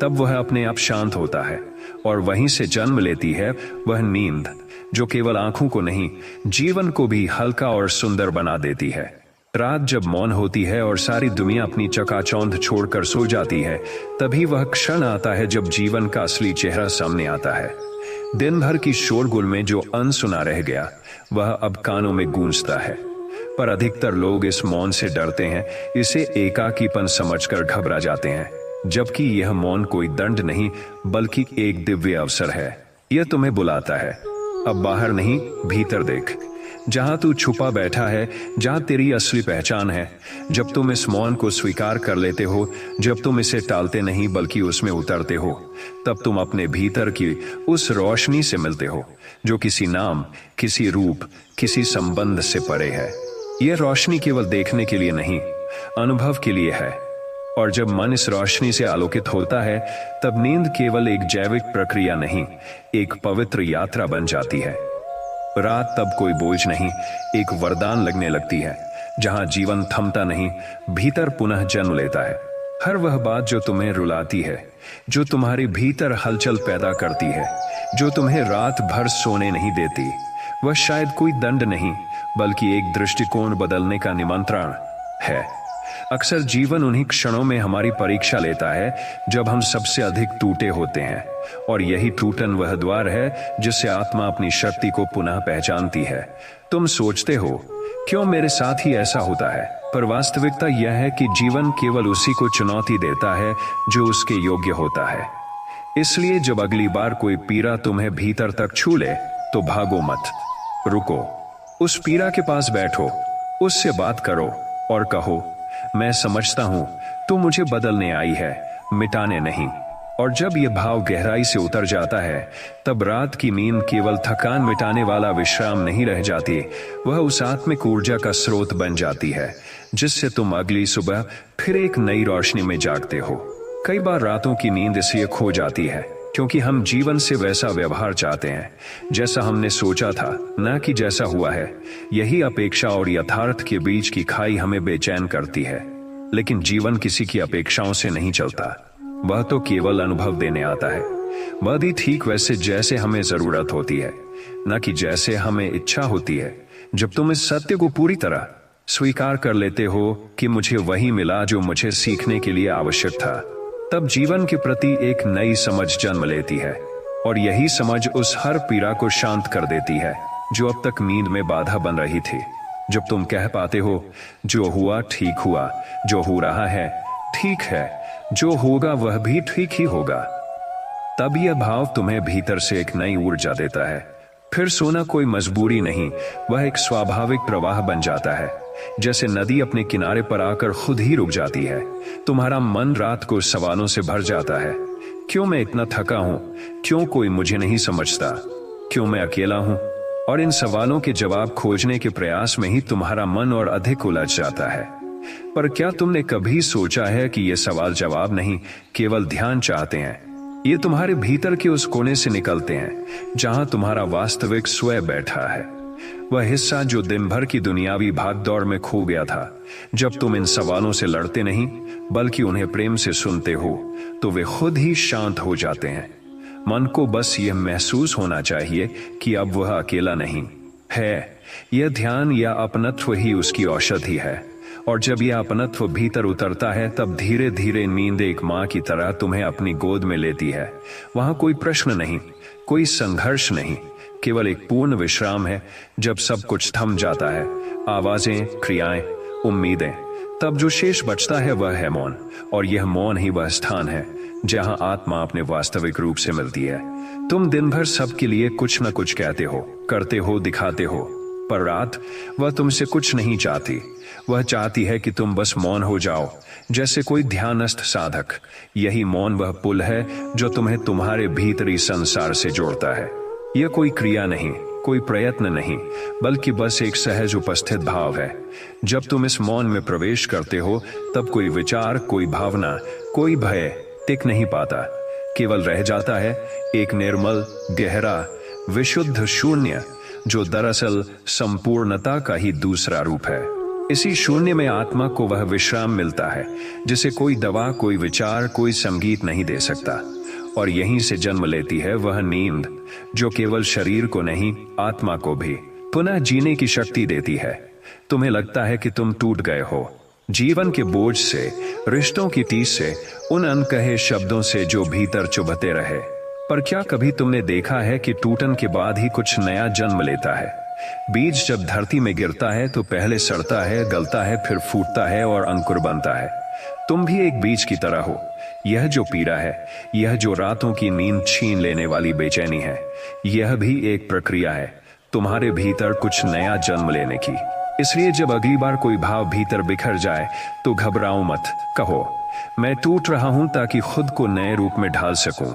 तब वह अपने आप शांत होता है और वहीं से जन्म लेती है वह नींद, जो केवल आंखों को नहीं, जीवन को भी हल्का और सुंदर बना देती है। रात जब मौन होती है और सारी दुनिया अपनी चकाचौंध छोड़कर सो जाती है, तभी वह क्षण आता है जब जीवन का असली चेहरा सामने आता है। दिन भर की शोरगुल में जो अनसुना रह गया, वह अब कानों में गूंजता है। पर अधिकतर लोग इस मौन से डरते हैं, इसे एकाकीपन समझकर घबरा जाते हैं, जबकि यह मौन कोई दंड नहीं बल्कि एक दिव्य अवसर है। यह तुम्हें बुलाता है, अब बाहर नहीं, भीतर देख, जहां तू छुपा बैठा है, जहां तेरी असली पहचान है। जब तुम इस मौन को स्वीकार कर लेते हो, जब तुम इसे टालते नहीं बल्कि उसमें उतरते हो, तब तुम अपने भीतर की उस रोशनी से मिलते हो जो किसी नाम, किसी रूप, किसी संबंध से परे है। यह रोशनी केवल देखने के लिए नहीं, अनुभव के लिए है। और जब मन इस रोशनी से आलोकित होता है, तब नींद केवल एक जैविक प्रक्रिया नहीं, एक पवित्र यात्रा बन जाती है। रात तब कोई बोझ नहीं, एक वरदान लगने लगती है, जहां जीवन थमता नहीं, भीतर पुनः जन्म लेता है। हर वह बात जो तुम्हें रुलाती है, जो तुम्हारे भीतर हलचल पैदा करती है, जो तुम्हें रात भर सोने नहीं देती, वह शायद कोई दंड नहीं बल्कि एक दृष्टिकोण बदलने का निमंत्रण है। अक्सर जीवन उन्हीं क्षणों में हमारी परीक्षा लेता है जब हम सबसे अधिक टूटे होते हैं, और यही टूटन वह द्वार है जिससे आत्मा अपनी शक्ति को पुनः पहचानती है। तुम सोचते हो, क्यों मेरे साथ ही ऐसा होता है? पर वास्तविकता यह है कि जीवन केवल उसी को चुनौती देता है जो उसके योग्य होता है। इसलिए जब अगली बार कोई पीड़ा तुम्हें भीतर तक छू ले, तो भागो मत, रुको, उस पीड़ा के पास बैठो, उससे बात करो और कहो, मैं समझता हूं तू मुझे बदलने आई है, मिटाने नहीं। और जब यह भाव गहराई से उतर जाता है, तब रात की नींद केवल थकान मिटाने वाला विश्राम नहीं रह जाती, वह उस आत्मिक ऊर्जा का स्रोत बन जाती है जिससे तुम अगली सुबह फिर एक नई रोशनी में जागते हो। कई बार रातों की नींद इसलिए खो जाती है क्योंकि हम जीवन से वैसा व्यवहार चाहते हैं जैसा हमने सोचा था, न कि जैसा हुआ है। यही अपेक्षा और यथार्थ के बीच की खाई हमें बेचैन करती है। लेकिन जीवन किसी की अपेक्षाओं से नहीं चलता, वह तो केवल अनुभव देने आता है। वह भी ठीक वैसे जैसे हमें जरूरत होती है, न कि जैसे हमें इच्छा होती है। जब तुम इस सत्य को पूरी तरह स्वीकार कर लेते हो कि मुझे वही मिला जो मुझे सीखने के लिए आवश्यक था, तब जीवन के प्रति एक नई समझ जन्म लेती है। और यही समझ उस हर पीड़ा को शांत कर देती है जो अब तक नींद में बाधा बन रही थी। जब तुम कह पाते हो, जो हुआ ठीक हुआ, जो हो रहा है ठीक है, जो होगा वह भी ठीक ही होगा, तब यह भाव तुम्हें भीतर से एक नई ऊर्जा देता है। फिर सोना कोई मजबूरी नहीं, वह एक स्वाभाविक प्रवाह बन जाता है। जैसे नदी अपने किनारे पर आकर खुद ही रुक जाती है। तुम्हारा मन रात को सवालों से भर जाता है। क्यों मैं इतना थका हूं? क्यों कोई मुझे नहीं समझता? क्यों मैं अकेला हूं? और इन सवालों के जवाब खोजने के प्रयास में ही तुम्हारा मन और अधिक उलझ जाता है। पर क्या तुमने कभी सोचा है कि ये सवाल जवाब नहीं, केवल ध्यान चाहते हैं? ये तुम्हारे भीतर के उस कोने से निकलते हैं जहां तुम्हारा वास्तविक स्वयं बैठा है। वह हिस्सा जो दिन भर की दुनियावी भागदौड़ में खो गया था। जब तुम इन सवालों से लड़ते नहीं बल्कि उन्हें प्रेम से सुनते हो, तो वे खुद ही शांत हो जाते हैं। मन को बस यह महसूस होना चाहिए कि अब वह अकेला नहीं है। यह ध्यान या अपनत्व ही उसकी औषधि है। और जब यह अपनत्व भीतर उतरता है, तब धीरे धीरे नींद एक मां की तरह तुम्हें अपनी गोद में लेती है। वहां कोई प्रश्न नहीं, कोई संघर्ष नहीं, केवल एक पूर्ण विश्राम है। जब सब कुछ थम जाता है, आवाजें, क्रियाएं, उम्मीदें, तब जो शेष बचता है वह है मौन। और यह मौन ही वह स्थान है जहां आत्मा अपने वास्तविक रूप से मिलती है। तुम दिन भर सबके लिए कुछ न कुछ कहते हो, करते हो, दिखाते हो, पर रात वह तुमसे कुछ नहीं चाहती। वह चाहती है कि तुम बस मौन हो जाओ, जैसे कोई ध्यानस्थ साधक। यही मौन वह पुल है जो तुम्हें तुम्हारे भीतरी संसार से जोड़ता है। यह कोई क्रिया नहीं, कोई प्रयत्न नहीं, बल्कि बस एक सहज उपस्थित भाव है। जब तुम इस मौन में प्रवेश करते हो, तब कोई विचार, कोई भावना, कोई भय टिक नहीं पाता। केवल रह जाता है एक निर्मल, गहरा, विशुद्ध शून्य, जो दरअसल संपूर्णता का ही दूसरा रूप है। इसी शून्य में आत्मा को वह विश्राम मिलता है जिसे कोई दवा, कोई विचार, कोई संगीत नहीं दे सकता। और यहीं से जन्म लेती है वह नींद जो केवल शरीर को नहीं, आत्मा को भी पुनः जीने की शक्ति देती है। तुम्हें लगता है कि तुम टूट गए हो, जीवन के बोझ से, रिश्तों की टीस से, उन अनकहे शब्दों से जो भीतर चुभते रहे। पर क्या कभी तुमने देखा है कि टूटन के बाद ही कुछ नया जन्म लेता है? बीज जब धरती में गिरता है तो पहले सड़ता है, गलता है, फिर फूटता है और अंकुर बनता है। तुम भी एक बीज की तरह हो। यह जो पीड़ा है, यह जो रातों की नींद छीन लेने वाली बेचैनी है, यह भी एक प्रक्रिया है तुम्हारे भीतर कुछ नया जन्म लेने की। इसलिए जब अगली बार कोई भाव भीतर बिखर जाए तो घबराओ मत। कहो, मैं टूट रहा हूं ताकि खुद को नए रूप में ढाल सकूं।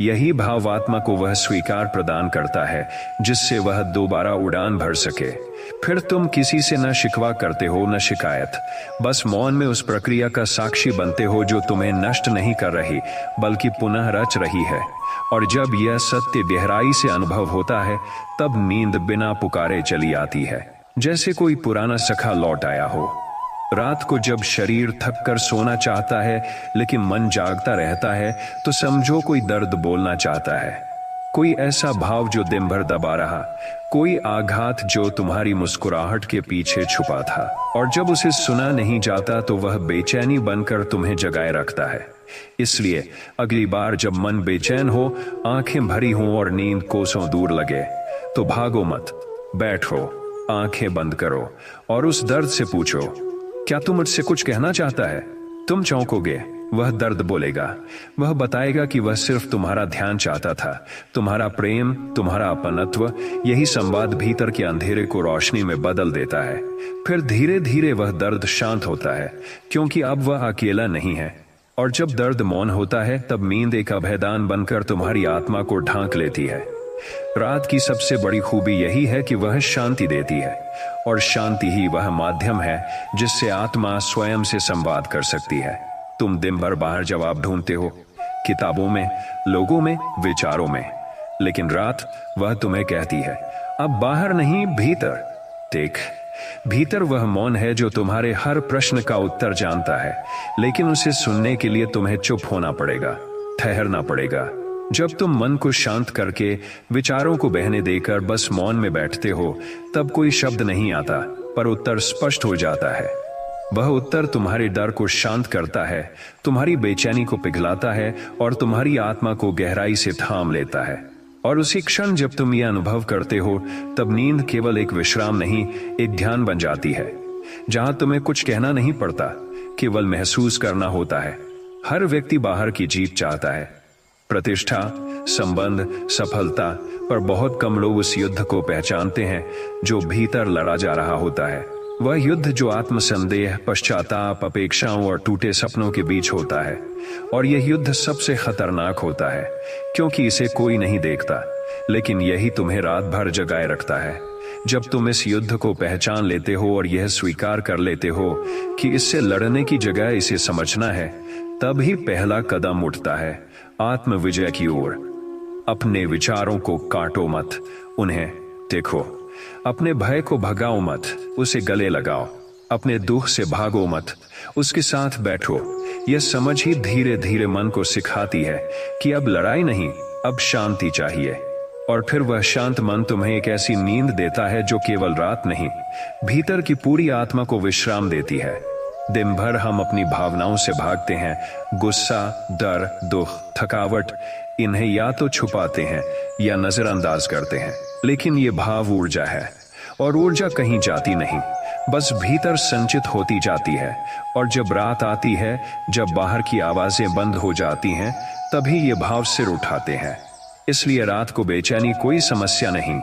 यही भाव आत्मा को वह स्वीकार प्रदान करता है जिससे वह दोबारा उड़ान भर सके। फिर तुम किसी से न शिकवा करते हो, न शिकायत। बस मौन में उस प्रक्रिया का साक्षी बनते हो जो तुम्हें नष्ट नहीं कर रही बल्कि पुनः रच रही है। और जब यह सत्य गहराई से अनुभव होता है, तब नींद बिना पुकारे चली आती है, जैसे कोई पुराना सखा लौट आया हो। रात को जब शरीर थक कर सोना चाहता है लेकिन मन जागता रहता है, तो समझो कोई दर्द बोलना चाहता है, कोई ऐसा भाव जो दिन भर दबा रहा, कोई आघात जो तुम्हारी मुस्कुराहट के पीछे छुपा था। और जब उसे सुना नहीं जाता तो वह बेचैनी बनकर तुम्हें जगाए रखता है। इसलिए अगली बार जब मन बेचैन हो, आंखें भरी हों और नींद कोसों दूर लगे, तो भागो मत, बैठो, आंखें बंद करो और उस दर्द से पूछो, क्या तू मुझसे कुछ कहना चाहता है? तुम चौंकोगे, वह दर्द बोलेगा। वह बताएगा कि वह सिर्फ तुम्हारा ध्यान चाहता था, तुम्हारा प्रेम, तुम्हारा अपनत्व। यही संवाद भीतर के अंधेरे को रोशनी में बदल देता है। फिर धीरे धीरे वह दर्द शांत होता है, क्योंकि अब वह अकेला नहीं है। और जब दर्द मौन होता है, तब नींद एक अभयदान बनकर तुम्हारी आत्मा को ढांक लेती है। रात की सबसे बड़ी खूबी यही है कि वह शांति देती है, और शांति ही वह माध्यम है जिससे आत्मा स्वयं से संवाद कर सकती है। तुम दिन भर बाहर जवाब ढूंढते हो, किताबों में, लोगों में, विचारों में, लेकिन रात वह तुम्हें कहती है, अब बाहर नहीं, भीतर देख। भीतर वह मौन है जो तुम्हारे हर प्रश्न का उत्तर जानता है, लेकिन उसे सुनने के लिए तुम्हें चुप होना पड़ेगा, ठहरना पड़ेगा। जब तुम मन को शांत करके, विचारों को बहने देकर बस मौन में बैठते हो, तब कोई शब्द नहीं आता, पर उत्तर स्पष्ट हो जाता है। वह उत्तर तुम्हारे डर को शांत करता है, तुम्हारी बेचैनी को पिघलाता है और तुम्हारी आत्मा को गहराई से थाम लेता है। और उसी क्षण जब तुम यह अनुभव करते हो, तब नींद केवल एक विश्राम नहीं, एक ध्यान बन जाती है, जहां तुम्हें कुछ कहना नहीं पड़ता, केवल महसूस करना होता है। हर व्यक्ति बाहर की जीत चाहता है, प्रतिष्ठा, संबंध, सफलता, पर बहुत कम लोग उस युद्ध को पहचानते हैं जो भीतर लड़ा जा रहा होता है। वह युद्ध जो आत्मसंदेह, पश्चाताप, अपेक्षाओं और टूटे सपनों के बीच होता है। और यह युद्ध सबसे खतरनाक होता है, क्योंकि इसे कोई नहीं देखता, लेकिन यही तुम्हें रात भर जगाए रखता है। जब तुम इस युद्ध को पहचान लेते हो और यह स्वीकार कर लेते हो कि इससे लड़ने की जगह इसे समझना है, तब ही पहला कदम उठता है आत्मविजय की ओर। अपने विचारों को काटो मत, उन्हें देखो। अपने भय को भगाओ मत, उसे गले लगाओ। अपने दुख से भागो मत, उसके साथ बैठो। यह समझ ही धीरे धीरे मन को सिखाती है कि अब लड़ाई नहीं, अब शांति चाहिए। और फिर वह शांत मन तुम्हें एक ऐसी नींद देता है जो केवल रात नहीं, भीतर की पूरी आत्मा को विश्राम देती है। दिन भर हम अपनी भावनाओं से भागते हैं, गुस्सा, डर, दुख, थकावट, इन्हें या तो छुपाते हैं या नजरअंदाज करते हैं, लेकिन ये भाव ऊर्जा है, और ऊर्जा कहीं जाती नहीं, बस भीतर संचित होती जाती है। और जब रात आती है, जब बाहर की आवाजें बंद हो जाती हैं, तभी ये भाव सिर उठाते हैं। इसलिए रात को बेचैनी कोई समस्या नहीं,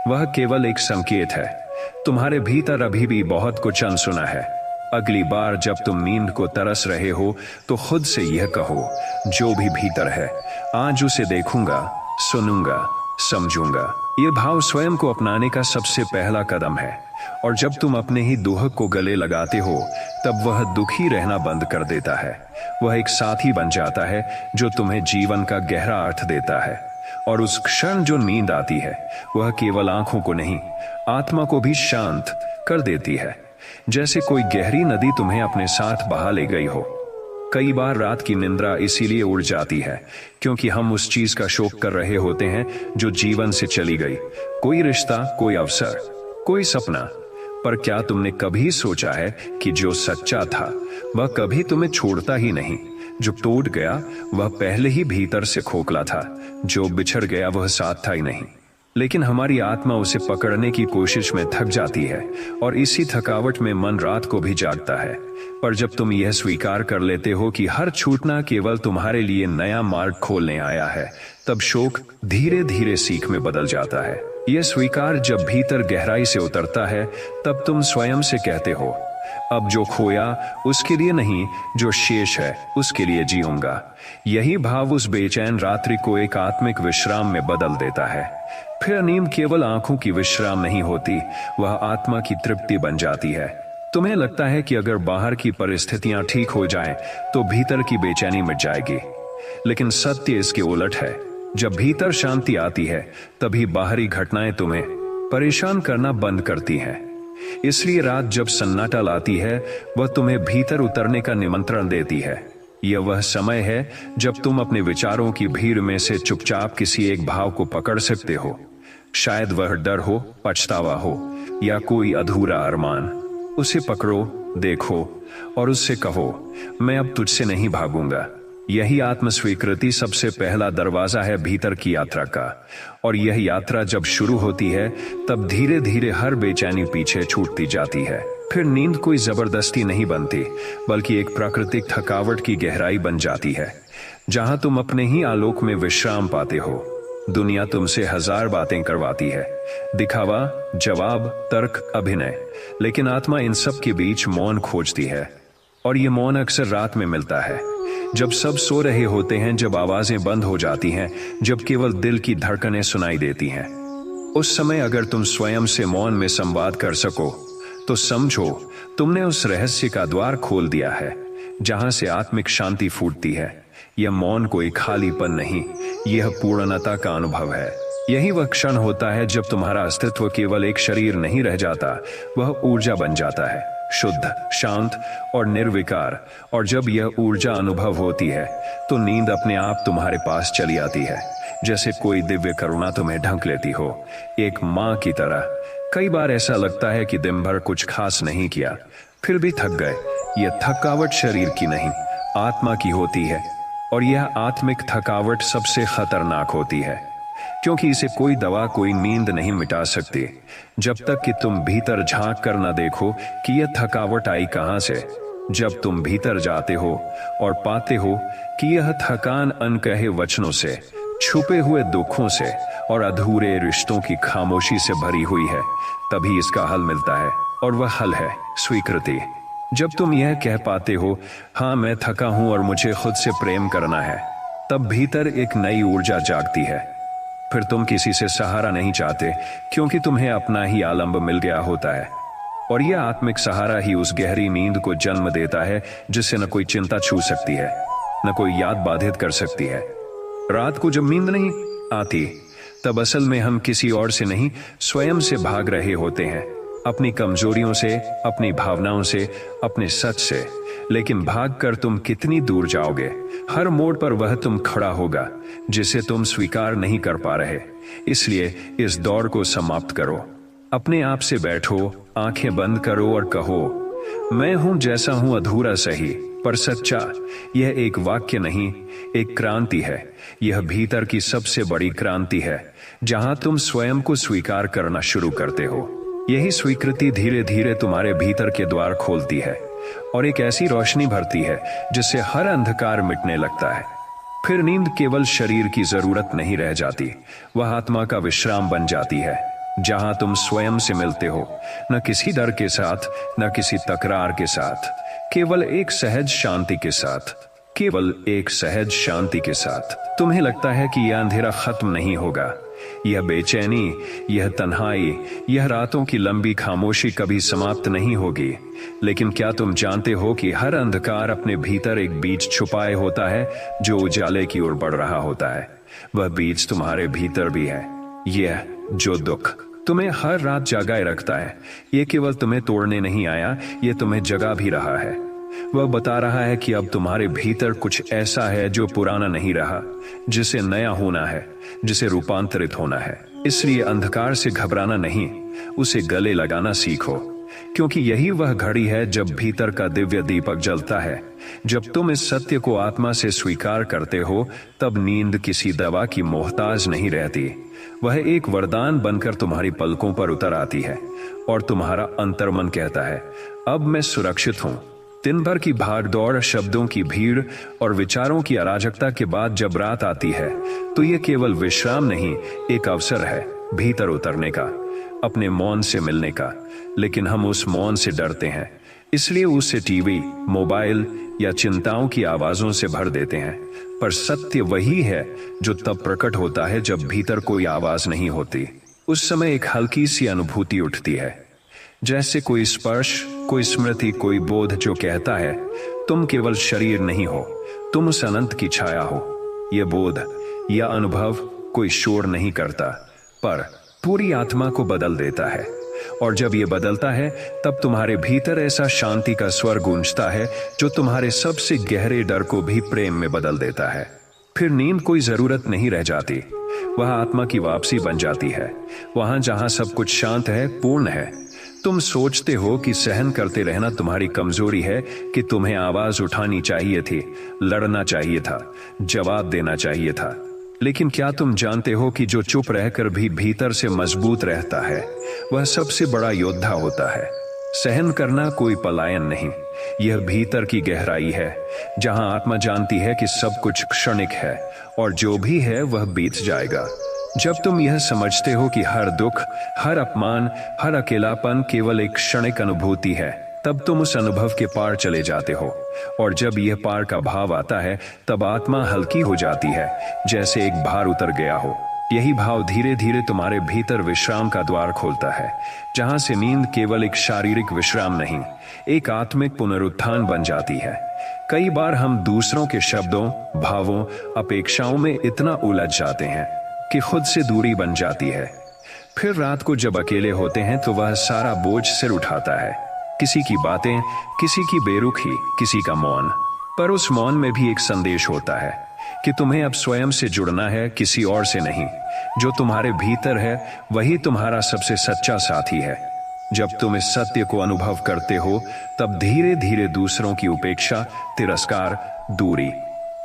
वह केवल एक संकेत है। तुम्हारे भीतर अभी भी बहुत कुछ अनसुना है। अगली बार जब तुम नींद को तरस रहे हो, तो खुद से यह कहो, जो भी भीतर है, आज उसे देखूंगा, सुनूंगा, समझूंगा। यह भाव स्वयं को अपनाने का सबसे पहला कदम है। और जब तुम अपने ही दुख को गले लगाते हो, तब वह दुखी रहना बंद कर देता है। वह एक साथी बन जाता है जो तुम्हें जीवन का गहरा अर्थ देता है। और उस क्षण जो नींद आती है, वह केवल आंखों को नहीं, आत्मा को भी शांत कर देती है, जैसे कोई गहरी नदी तुम्हें अपने साथ बहा ले गई हो। कई बार रात की निंद्रा इसीलिए उड़ जाती है क्योंकि हम उस चीज का शोक कर रहे होते हैं जो जीवन से चली गई। कोई रिश्ता, कोई अवसर, कोई सपना। पर क्या तुमने कभी सोचा है कि जो सच्चा था वह कभी तुम्हें छोड़ता ही नहीं? जो टूट गया वह पहले ही भीतर से खोखला था, जो बिछड़ गया वह साथ था ही नहीं। लेकिन हमारी आत्मा उसे पकड़ने की कोशिश में थक जाती है, और इसी थकावट में मन रात को भी जागता है। पर जब तुम यह स्वीकार कर लेते हो कि हर छूटना केवल तुम्हारे लिए नया मार्ग खोलने आया है, तब शोक धीरे धीरे सीख में बदल जाता है। यह स्वीकार जब भीतर गहराई से उतरता है, तब तुम स्वयं से कहते हो, अब जो खोया उसके लिए नहीं, जो शेष है उसके लिए जीऊंगा। यही भाव उस बेचैन रात्रि को एक आत्मिक विश्राम में बदल देता है। फिर नींद केवल आंखों की विश्राम नहीं होती, वह आत्मा की तृप्ति बन जाती है। तुम्हें लगता है कि अगर बाहर की परिस्थितियां ठीक हो जाएं, तो भीतर की बेचैनी मिट जाएगी, लेकिन सत्य इसके उलट है। जब भीतर शांति आती है, तभी बाहरी घटनाएं तुम्हें परेशान करना बंद करती हैं। इसलिए रात जब सन्नाटा लाती है, वह तुम्हें भीतर उतरने का निमंत्रण देती है। यह वह समय है जब तुम अपने विचारों की भीड़ में से चुपचाप किसी एक भाव को पकड़ सकते हो। शायद वह डर हो, पछतावा हो, या कोई अधूरा अरमान। उसे पकड़ो, देखो, और उससे कहो, मैं अब तुझसे नहीं भागूंगा। यही आत्मस्वीकृति सबसे पहला दरवाजा है भीतर की यात्रा का। और यह यात्रा जब शुरू होती है, तब धीरे धीरे हर बेचैनी पीछे छूटती जाती है। फिर नींद कोई जबरदस्ती नहीं बनती, बल्कि एक प्राकृतिक थकावट की गहराई बन जाती है, जहां तुम अपने ही आलोक में विश्राम पाते हो। दुनिया तुमसे हजार बातें करवाती है, दिखावा, जवाब, तर्क, अभिनय, लेकिन आत्मा इन सब के बीच मौन खोजती है। और ये मौन अक्सर रात में मिलता है, जब सब सो रहे होते हैं, जब आवाजें बंद हो जाती हैं, जब केवल दिल की धड़कनें सुनाई देती हैं। उस समय अगर तुम स्वयं से मौन में संवाद कर सको, तो समझो तुमने उस रहस्य का द्वार खोल दिया है जहां से आत्मिक शांति फूटती है। यह मौन कोई खालीपन नहीं, यह पूर्णता का अनुभव है। यही वह क्षण होता है जब तुम्हारा अस्तित्व केवल एक शरीर नहीं रह जाता, वह ऊर्जा बन जाता है, शुद्ध, शांत और निर्विकार। और जब यह ऊर्जा अनुभव होती है तो नींद अपने आप तुम्हारे पास चली आती है, जैसे कोई दिव्य करुणा तुम्हें ढक लेती हो, एक माँ की तरह। कई बार ऐसा लगता है कि दिन भर कुछ खास नहीं किया, फिर भी थक गए। यह थकावट शरीर की नहीं, आत्मा की होती है। और यह आत्मिक थकावट सबसे खतरनाक होती है, क्योंकि इसे कोई दवा, कोई नींद नहीं मिटा सकती, जब तक कि तुम भीतर झांक कर न देखो कि यह थकावट आई कहां से। जब तुम भीतर जाते हो और पाते हो कि यह थकान अनकहे वचनों से, छुपे हुए दुखों से और अधूरे रिश्तों की खामोशी से भरी हुई है, तभी इसका हल मिलता है। और वह हल है स्वीकृति। जब तुम यह कह पाते हो, हाँ मैं थका हूं और मुझे खुद से प्रेम करना है, तब भीतर एक नई ऊर्जा जागती है। फिर तुम किसी से सहारा नहीं चाहते, क्योंकि तुम्हें अपना ही आलंब मिल गया होता है। और यह आत्मिक सहारा ही उस गहरी नींद को जन्म देता है जिससे न कोई चिंता छू सकती है, न कोई याद बाधित कर सकती है। रात को जब नींद नहीं आती, तब असल में हम किसी और से नहीं, स्वयं से भाग रहे होते हैं, अपनी कमजोरियों से, अपनी भावनाओं से, अपने सच से। लेकिन भागकर तुम कितनी दूर जाओगे? हर मोड़ पर वह तुम खड़ा होगा जिसे तुम स्वीकार नहीं कर पा रहे। इसलिए इस दौड़ को समाप्त करो, अपने आप से बैठो, आंखें बंद करो और कहो, मैं हूं जैसा हूं, अधूरा सही पर सच्चा। यह एक वाक्य नहीं, एक क्रांति है। यह भीतर की सबसे बड़ी क्रांति है, जहां तुम स्वयं को स्वीकार करना शुरू करते हो। यही स्वीकृति धीरे धीरे तुम्हारे भीतर के द्वार खोलती है और एक ऐसी रोशनी भरती है जिससे हर अंधकार मिटने लगता है। फिर नींद केवल शरीर की जरूरत नहीं रह जाती, वह आत्मा का विश्राम बन जाती है, जहां तुम स्वयं से मिलते हो, न किसी डर के साथ, न किसी तकरार के साथ, केवल एक सहज शांति के साथ, केवल एक सहज शांति के साथ। तुम्हें लगता है कि यह अंधेरा खत्म नहीं होगा, यह बेचैनी, यह तन्हाई, यह रातों की लंबी खामोशी कभी समाप्त नहीं होगी। लेकिन क्या तुम जानते हो कि हर अंधकार अपने भीतर एक बीज छुपाए होता है जो उजाले की ओर बढ़ रहा होता है? वह बीज तुम्हारे भीतर भी है। यह जो दुख तुम्हें हर रात जगाए रखता है, यह केवल तुम्हें तोड़ने नहीं आया, यह तुम्हें जगा भी रहा है। वह बता रहा है कि अब तुम्हारे भीतर कुछ ऐसा है जो पुराना नहीं रहा, जिसे नया होना है, जिसे रूपांतरित होना है। इसलिए अंधकार से घबराना नहीं, उसे गले लगाना सीखो, क्योंकि यही वह घड़ी है जब भीतर का दिव्य दीपक जलता है। जब तुम इस सत्य को आत्मा से स्वीकार करते हो, तब नींद किसी दवा की मोहताज नहीं रहती। वह एक वरदान बनकर तुम्हारी पलकों पर उतर आती है और तुम्हारा अंतर्मन कहता है, अब मैं सुरक्षित हूं। दिन भर की भागदौड़, शब्दों की भीड़ और विचारों की अराजकता के बाद जब रात आती है, तो यह केवल विश्राम नहीं, एक अवसर है भीतर उतरने का, अपने मौन से मिलने का। लेकिन हम उस मौन से डरते हैं, इसलिए उसे टीवी, मोबाइल या चिंताओं की आवाजों से भर देते हैं। पर सत्य वही है जो तब प्रकट होता है जब भीतर कोई आवाज नहीं होती। उस समय एक हल्की सी अनुभूति उठती है, जैसे कोई स्पर्श, कोई स्मृति, कोई बोध जो कहता है, तुम केवल शरीर नहीं हो, तुम उस अनंत की छाया हो। यह बोध, यह अनुभव कोई शोर नहीं करता, पर पूरी आत्मा को बदल देता है। और जब यह बदलता है, तब तुम्हारे भीतर ऐसा शांति का स्वर गूंजता है जो तुम्हारे सबसे गहरे डर को भी प्रेम में बदल देता है। फिर नींद कोई जरूरत नहीं रह जाती, वह आत्मा की वापसी बन जाती है, वहां जहां सब कुछ शांत है, पूर्ण है। तुम सोचते हो कि सहन करते रहना तुम्हारी कमजोरी है, कि तुम्हें आवाज उठानी चाहिए थी, लड़ना चाहिए था, जवाब देना चाहिए था। लेकिन क्या तुम जानते हो कि जो चुप रहकर भी भीतर से मजबूत रहता है, वह सबसे बड़ा योद्धा होता है। सहन करना कोई पलायन नहीं, यह भीतर की गहराई है, जहां आत्मा जानती है कि सब कुछ क्षणिक है और जो भी है वह बीत जाएगा। जब तुम यह समझते हो कि हर दुख, हर अपमान, हर अकेलापन केवल एक क्षणिक अनुभूति है, तब तुम उस अनुभव के पार चले जाते हो। और जब यह पार का भाव आता है, तब आत्मा हल्की हो जाती है, जैसे एक भार उतर गया हो। यही भाव धीरे धीरे तुम्हारे भीतर विश्राम का द्वार खोलता है, जहां से नींद केवल एक शारीरिक विश्राम नहीं, एक आत्मिक पुनरुत्थान बन जाती है। कई बार हम दूसरों के शब्दों, भावों, अपेक्षाओं में इतना उलझ जाते हैं कि खुद से दूरी बन जाती है। फिर रात को जब अकेले होते हैं तो वह सारा बोझ सिर उठाता है, किसी की बातें, किसी की बेरुखी, किसी का मौन। पर उस मौन में भी एक संदेश होता है कि तुम्हें अब स्वयं से जुड़ना है, किसी और से नहीं। जो तुम्हारे भीतर है वही तुम्हारा सबसे सच्चा साथी है। जब तुम इस सत्य को अनुभव करते हो तब धीरे धीरे दूसरों की उपेक्षा, तिरस्कार, दूरी,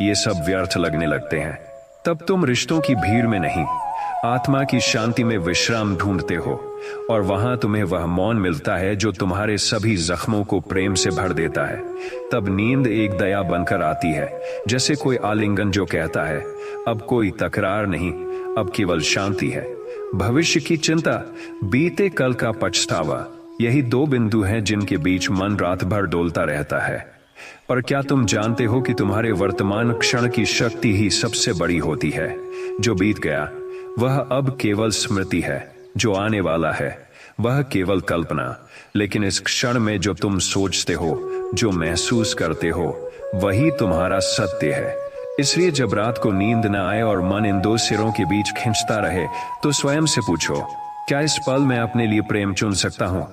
ये सब व्यर्थ लगने लगते हैं। तब तुम रिश्तों की भीड़ में नहीं, आत्मा की शांति में विश्राम ढूंढते हो, और वहां तुम्हें वह मौन मिलता है जो तुम्हारे सभी जख्मों को प्रेम से भर देता है। तब नींद एक दया बनकर आती है, जैसे कोई आलिंगन जो कहता है अब कोई तकरार नहीं, अब केवल शांति है। भविष्य की चिंता, बीते कल का पछतावा, यही दो बिंदु हैं जिनके बीच मन रात भर डोलता रहता है। पर क्या तुम जानते हो कि तुम्हारे वर्तमान क्षण की शक्ति ही सबसे बड़ी होती है? जो बीत गया वह अब केवल स्मृति है, जो आने वाला है वह केवल कल्पना। लेकिन इस क्षण में जो तुम सोचते हो, जो महसूस करते हो, वही तुम्हारा सत्य है। इसलिए जब रात को नींद न आए और मन इन दो सिरों के बीच खिंचता रहे तो स्वयं से पूछो, क्या इस पल में अपने लिए प्रेम चुन सकता हूं?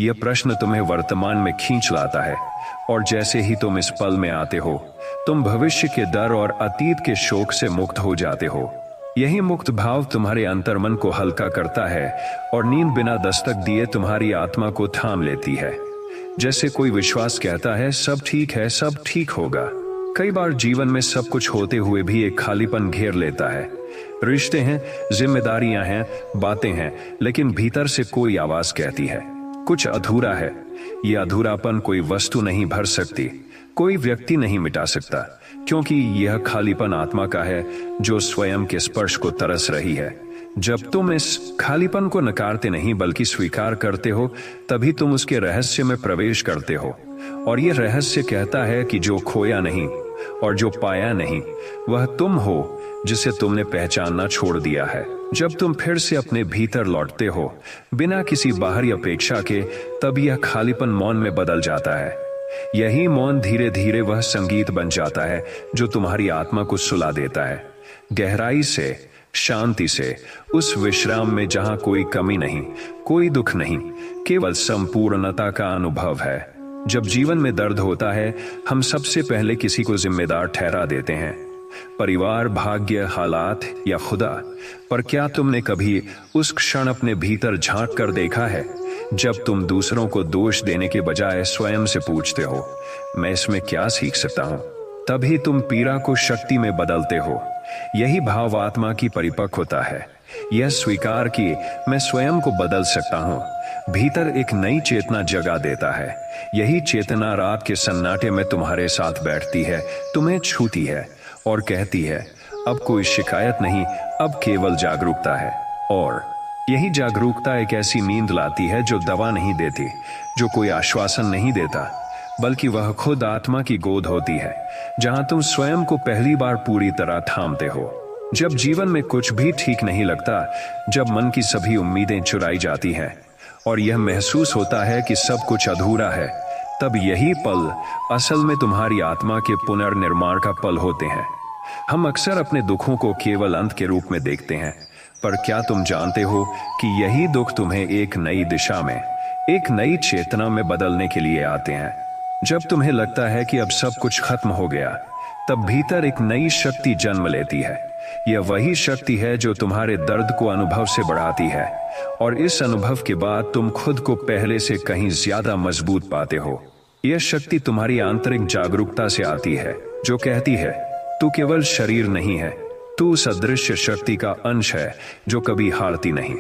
यह प्रश्न तुम्हें वर्तमान में खींच लाता है, और जैसे ही तुम इस पल में आते हो तुम भविष्य के डर और अतीत के शोक से मुक्त हो जाते हो। यही मुक्त भाव तुम्हारे अंतर्मन को हल्का करता है और नींद बिना दस्तक दिए तुम्हारी आत्मा को थाम लेती है। जैसे कोई विश्वास कहता है सब ठीक है, सब ठीक होगा। कई बार जीवन में सब कुछ होते हुए भी एक खालीपन घेर लेता है। रिश्ते हैं, जिम्मेदारियां हैं, बातें हैं, लेकिन भीतर से कोई आवाज कहती है कुछ अधूरा है। यह अधूरापन कोई वस्तु नहीं भर सकती, कोई व्यक्ति नहीं मिटा सकता, क्योंकि यह खालीपन आत्मा का है जो स्वयं के स्पर्श को तरस रही है। जब तुम इस खालीपन को नकारते नहीं बल्कि स्वीकार करते हो, तभी तुम उसके रहस्य में प्रवेश करते हो। और यह रहस्य कहता है कि जो खोया नहीं और जो पाया नहीं वह तुम हो, जिसे तुमने पहचानना छोड़ दिया है। जब तुम फिर से अपने भीतर लौटते हो बिना किसी बाहरी अपेक्षा के, तब यह खालीपन मौन में बदल जाता है। यही मौन धीरे धीरे वह संगीत बन जाता है जो तुम्हारी आत्मा को सुला देता है, गहराई से, शांति से, उस विश्राम में जहां कोई कमी नहीं, कोई दुख नहीं, केवल संपूर्णता का अनुभव है। जब जीवन में दर्द होता है हम सबसे पहले किसी को जिम्मेदार ठहरा देते हैं, परिवार, भाग्य, हालात या खुदा। पर क्या तुमने कभी उस क्षण अपने भीतर झांक कर देखा है जब तुम दूसरों को दोष देने के बजाय स्वयं से पूछते हो, मैं इसमें क्या सीख सकता हूं? तभी तुम पीड़ा को शक्ति में बदलते हो। यही भाव आत्मा की परिपक्वता है, यह स्वीकार कि मैं स्वयं को बदल सकता हूं, भीतर एक नई चेतना जगा देता है। यही चेतना रात के सन्नाटे में तुम्हारे साथ बैठती है, तुम्हें छूती है और कहती है अब कोई शिकायत नहीं, अब केवल जागरूकता है। और यही जागरूकता एक ऐसी नींद लाती है जो दवा नहीं देती, जो कोई आश्वासन नहीं देता, बल्कि वह खुद आत्मा की गोद होती है, जहां तुम स्वयं को पहली बार पूरी तरह थामते हो। जब जीवन में कुछ भी ठीक नहीं लगता, जब मन की सभी उम्मीदें चुराई जाती हैं और यह महसूस होता है कि सब कुछ अधूरा है, तब यही पल असल में तुम्हारी आत्मा के पुनर्निर्माण का पल होते हैं। हम अक्सर अपने दुखों को केवल अंत के रूप में देखते हैं, पर क्या तुम जानते हो कि यही दुख तुम्हें एक नई दिशा में, एक नई चेतना में बदलने के लिए आते हैं? जब तुम्हें लगता है कि अब सब कुछ खत्म हो गया, तब भीतर एक नई शक्ति जन्म लेती है। यह वही शक्ति है जो तुम्हारे दर्द को अनुभव से बढ़ाती है, और इस अनुभव के बाद तुम खुद को पहले से कहीं ज्यादा मजबूत पाते हो। यह शक्ति तुम्हारी आंतरिक जागरूकता से आती है, जो कहती है तू केवल शरीर नहीं है, तू उस अदृश्य शक्ति का अंश है जो कभी हारती नहीं।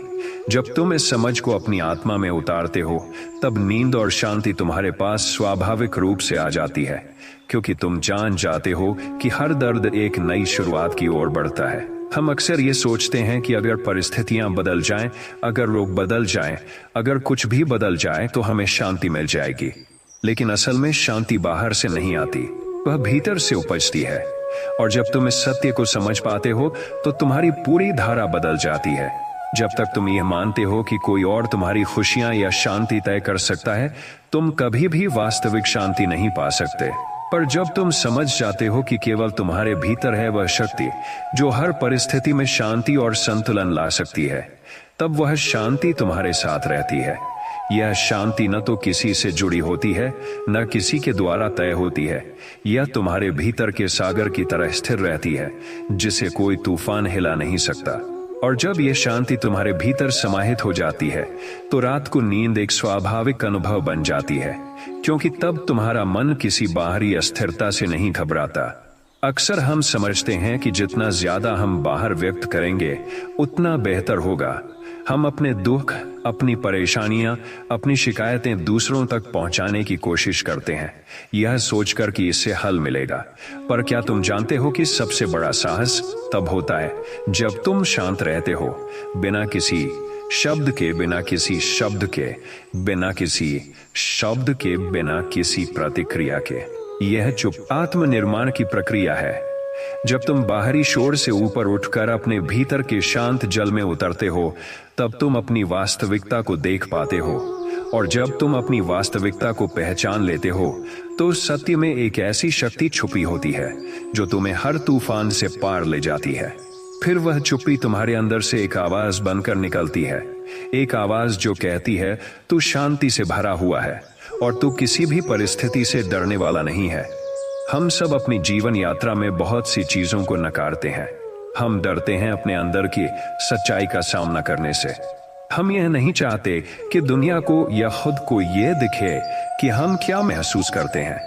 जब तुम इस समझ को अपनी आत्मा में उतारते हो, तब नींद और शांति तुम्हारे पास स्वाभाविक रूप से आ जाती है, क्योंकि तुम जान जाते हो कि हर दर्द एक नई शुरुआत की ओर बढ़ता है। हम अक्सर ये सोचते हैं कि अगर परिस्थितियां बदल जाएं, अगर लोग बदल जाएं, अगर कुछ भी बदल जाए तो हमें शांति मिल जाएगी। लेकिन असल में शांति बाहर से नहीं आती, वह भीतर से उपजती है। और जब तुम इस सत्य को समझ पाते हो तो तुम्हारी पूरी धारा बदल जाती है। जब तक तुम यह मानते हो कि कोई और तुम्हारी खुशियां या शांति तय कर सकता है, तुम कभी भी वास्तविक शांति नहीं पा सकते। पर जब तुम समझ जाते हो कि केवल तुम्हारे भीतर है वह शक्ति जो हर परिस्थिति में शांति और संतुलन ला सकती है, तब वह शांति तुम्हारे साथ रहती है। यह शांति न तो किसी से जुड़ी होती है, न किसी के द्वारा तय होती है। यह तुम्हारे भीतर के सागर की तरह स्थिर रहती है, जिसे कोई तूफान हिला नहीं सकता। और जब यह शांति तुम्हारे भीतर समाहित हो जाती है, तो रात को नींद एक स्वाभाविक अनुभव बन जाती है, क्योंकि तब तुम्हारा मन किसी बाहरी अस्थिरता से नहीं घबराता। अक्सर हम समझते हैं कि जितना ज्यादा हम बाहर व्यक्त करेंगे, उतना बेहतर होगा। हम अपने दुख, अपनी परेशानियां, अपनी शिकायतें दूसरों तक पहुंचाने की कोशिश करते हैं, यह सोचकर कि इससे हल मिलेगा। पर क्या तुम जानते हो कि सबसे बड़ा साहस तब होता है जब तुम शांत रहते हो, बिना किसी शब्द के, बिना किसी शब्द के, बिना किसी शब्द के, बिना किसी प्रतिक्रिया के। यह चुप आत्मनिर्माण की प्रक्रिया है। जब तुम बाहरी शोर से ऊपर उठकर अपने भीतर के शांत जल में उतरते हो, तब तुम अपनी वास्तविकता को देख पाते हो। और जब तुम अपनी वास्तविकता को पहचान लेते हो, तो सत्य में एक ऐसी शक्ति छुपी होती है जो तुम्हें हर तूफान से पार ले जाती है। फिर वह चुप्पी तुम्हारे अंदर से एक आवाज बनकर निकलती है, एक आवाज जो कहती है तू शांति से भरा हुआ है और तू किसी भी परिस्थिति से डरने वाला नहीं है। हम सब अपनी जीवन यात्रा में बहुत सी चीजों को नकारते हैं। हम डरते हैं अपने अंदर की सच्चाई का सामना करने से। हम यह नहीं चाहते कि दुनिया को या खुद को यह दिखे कि हम क्या महसूस करते हैं,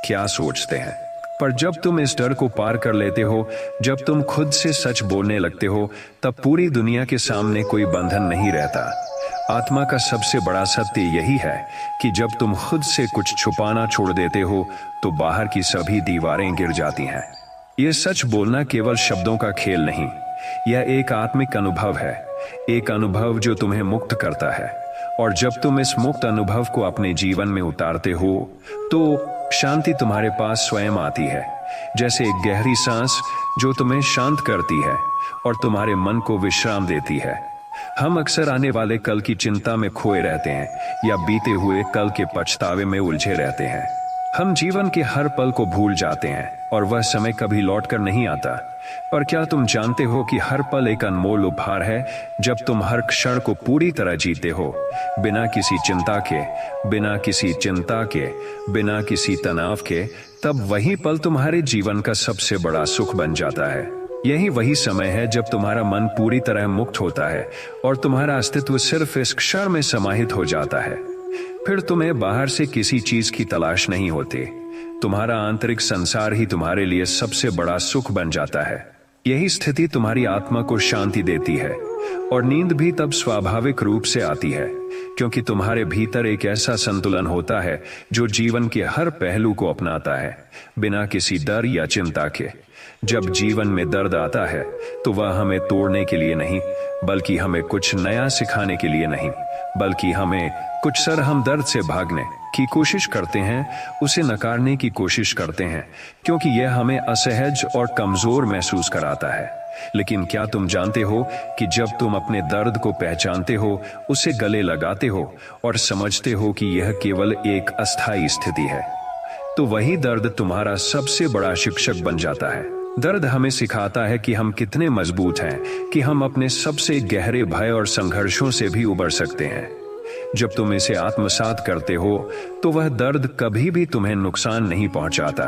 क्या सोचते हैं। पर जब तुम इस डर को पार कर लेते हो, जब तुम खुद से सच बोलने लगते हो, तब पूरी दुनिया के सामने कोई बंधन नहीं रहता। आत्मा का सबसे बड़ा सत्य यही है कि जब तुम खुद से कुछ छुपाना छोड़ देते हो, तो बाहर की सभी दीवारें गिर जाती हैं। यह सच बोलना केवल शब्दों का खेल नहीं, यह एक आत्मिक अनुभव है, एक अनुभव जो तुम्हें मुक्त करता है। और जब तुम इस मुक्त अनुभव को अपने जीवन में उतारते हो, तो शांति तुम्हारे पास स्वयं आती है, जैसे एक गहरी सांस जो तुम्हें शांत करती है और तुम्हारे मन को विश्राम देती है। हम अक्सर आने वाले कल की चिंता में खोए रहते हैं या बीते हुए कल के पछतावे में उलझे रहते हैं। हम जीवन के हर पल को भूल जाते हैं और वह समय कभी लौटकर नहीं आता। पर क्या तुम जानते हो कि हर पल एक अनमोल उपहार है जब तुम हर क्षण को पूरी तरह जीते हो, बिना किसी चिंता के, बिना किसी चिंता के, बिना किसी तनाव के, तब वही पल तुम्हारे जीवन का सबसे बड़ा सुख बन जाता है। यही वही समय है जब तुम्हारा मन पूरी तरह मुक्त होता है और तुम्हारा अस्तित्व सिर्फ इस क्षण में समाहित हो जाता है। फिर तुम्हें बाहर से किसी चीज की तलाश नहीं होती। तुम्हारा आंतरिक संसार ही तुम्हारे लिए सबसे बड़ा सुख बन जाता है। यही स्थिति तुम्हारी आत्मा को शांति देती है और नींद भी तब स्वाभाविक रूप से आती है, क्योंकि तुम्हारे भीतर एक ऐसा संतुलन होता है जो जीवन के हर पहलू को अपनाता है, बिना किसी डर या चिंता के। जब जीवन में दर्द आता है, तो वह हमें तोड़ने के लिए नहीं, बल्कि हमें कुछ नया सिखाने के लिए नहीं, बल्कि हमें कुछ सर हम दर्द से भागने की कोशिश करते हैं, उसे नकारने की कोशिश करते हैं, क्योंकि यह हमें असहज और कमजोर महसूस कराता है। लेकिन क्या तुम जानते हो कि जब तुम अपने दर्द को पहचानते हो, उसे गले लगाते हो और समझते हो कि यह केवल एक अस्थायी स्थिति है, तो वही दर्द तुम्हारा सबसे बड़ा शिक्षक बन जाता है। दर्द हमें सिखाता है कि हम कितने मजबूत हैं, कि हम अपने सबसे गहरे भय और संघर्षों से भी उबर सकते हैं। जब तुम इसे आत्मसात करते हो, तो वह दर्द कभी भी तुम्हें नुकसान नहीं पहुंचाता,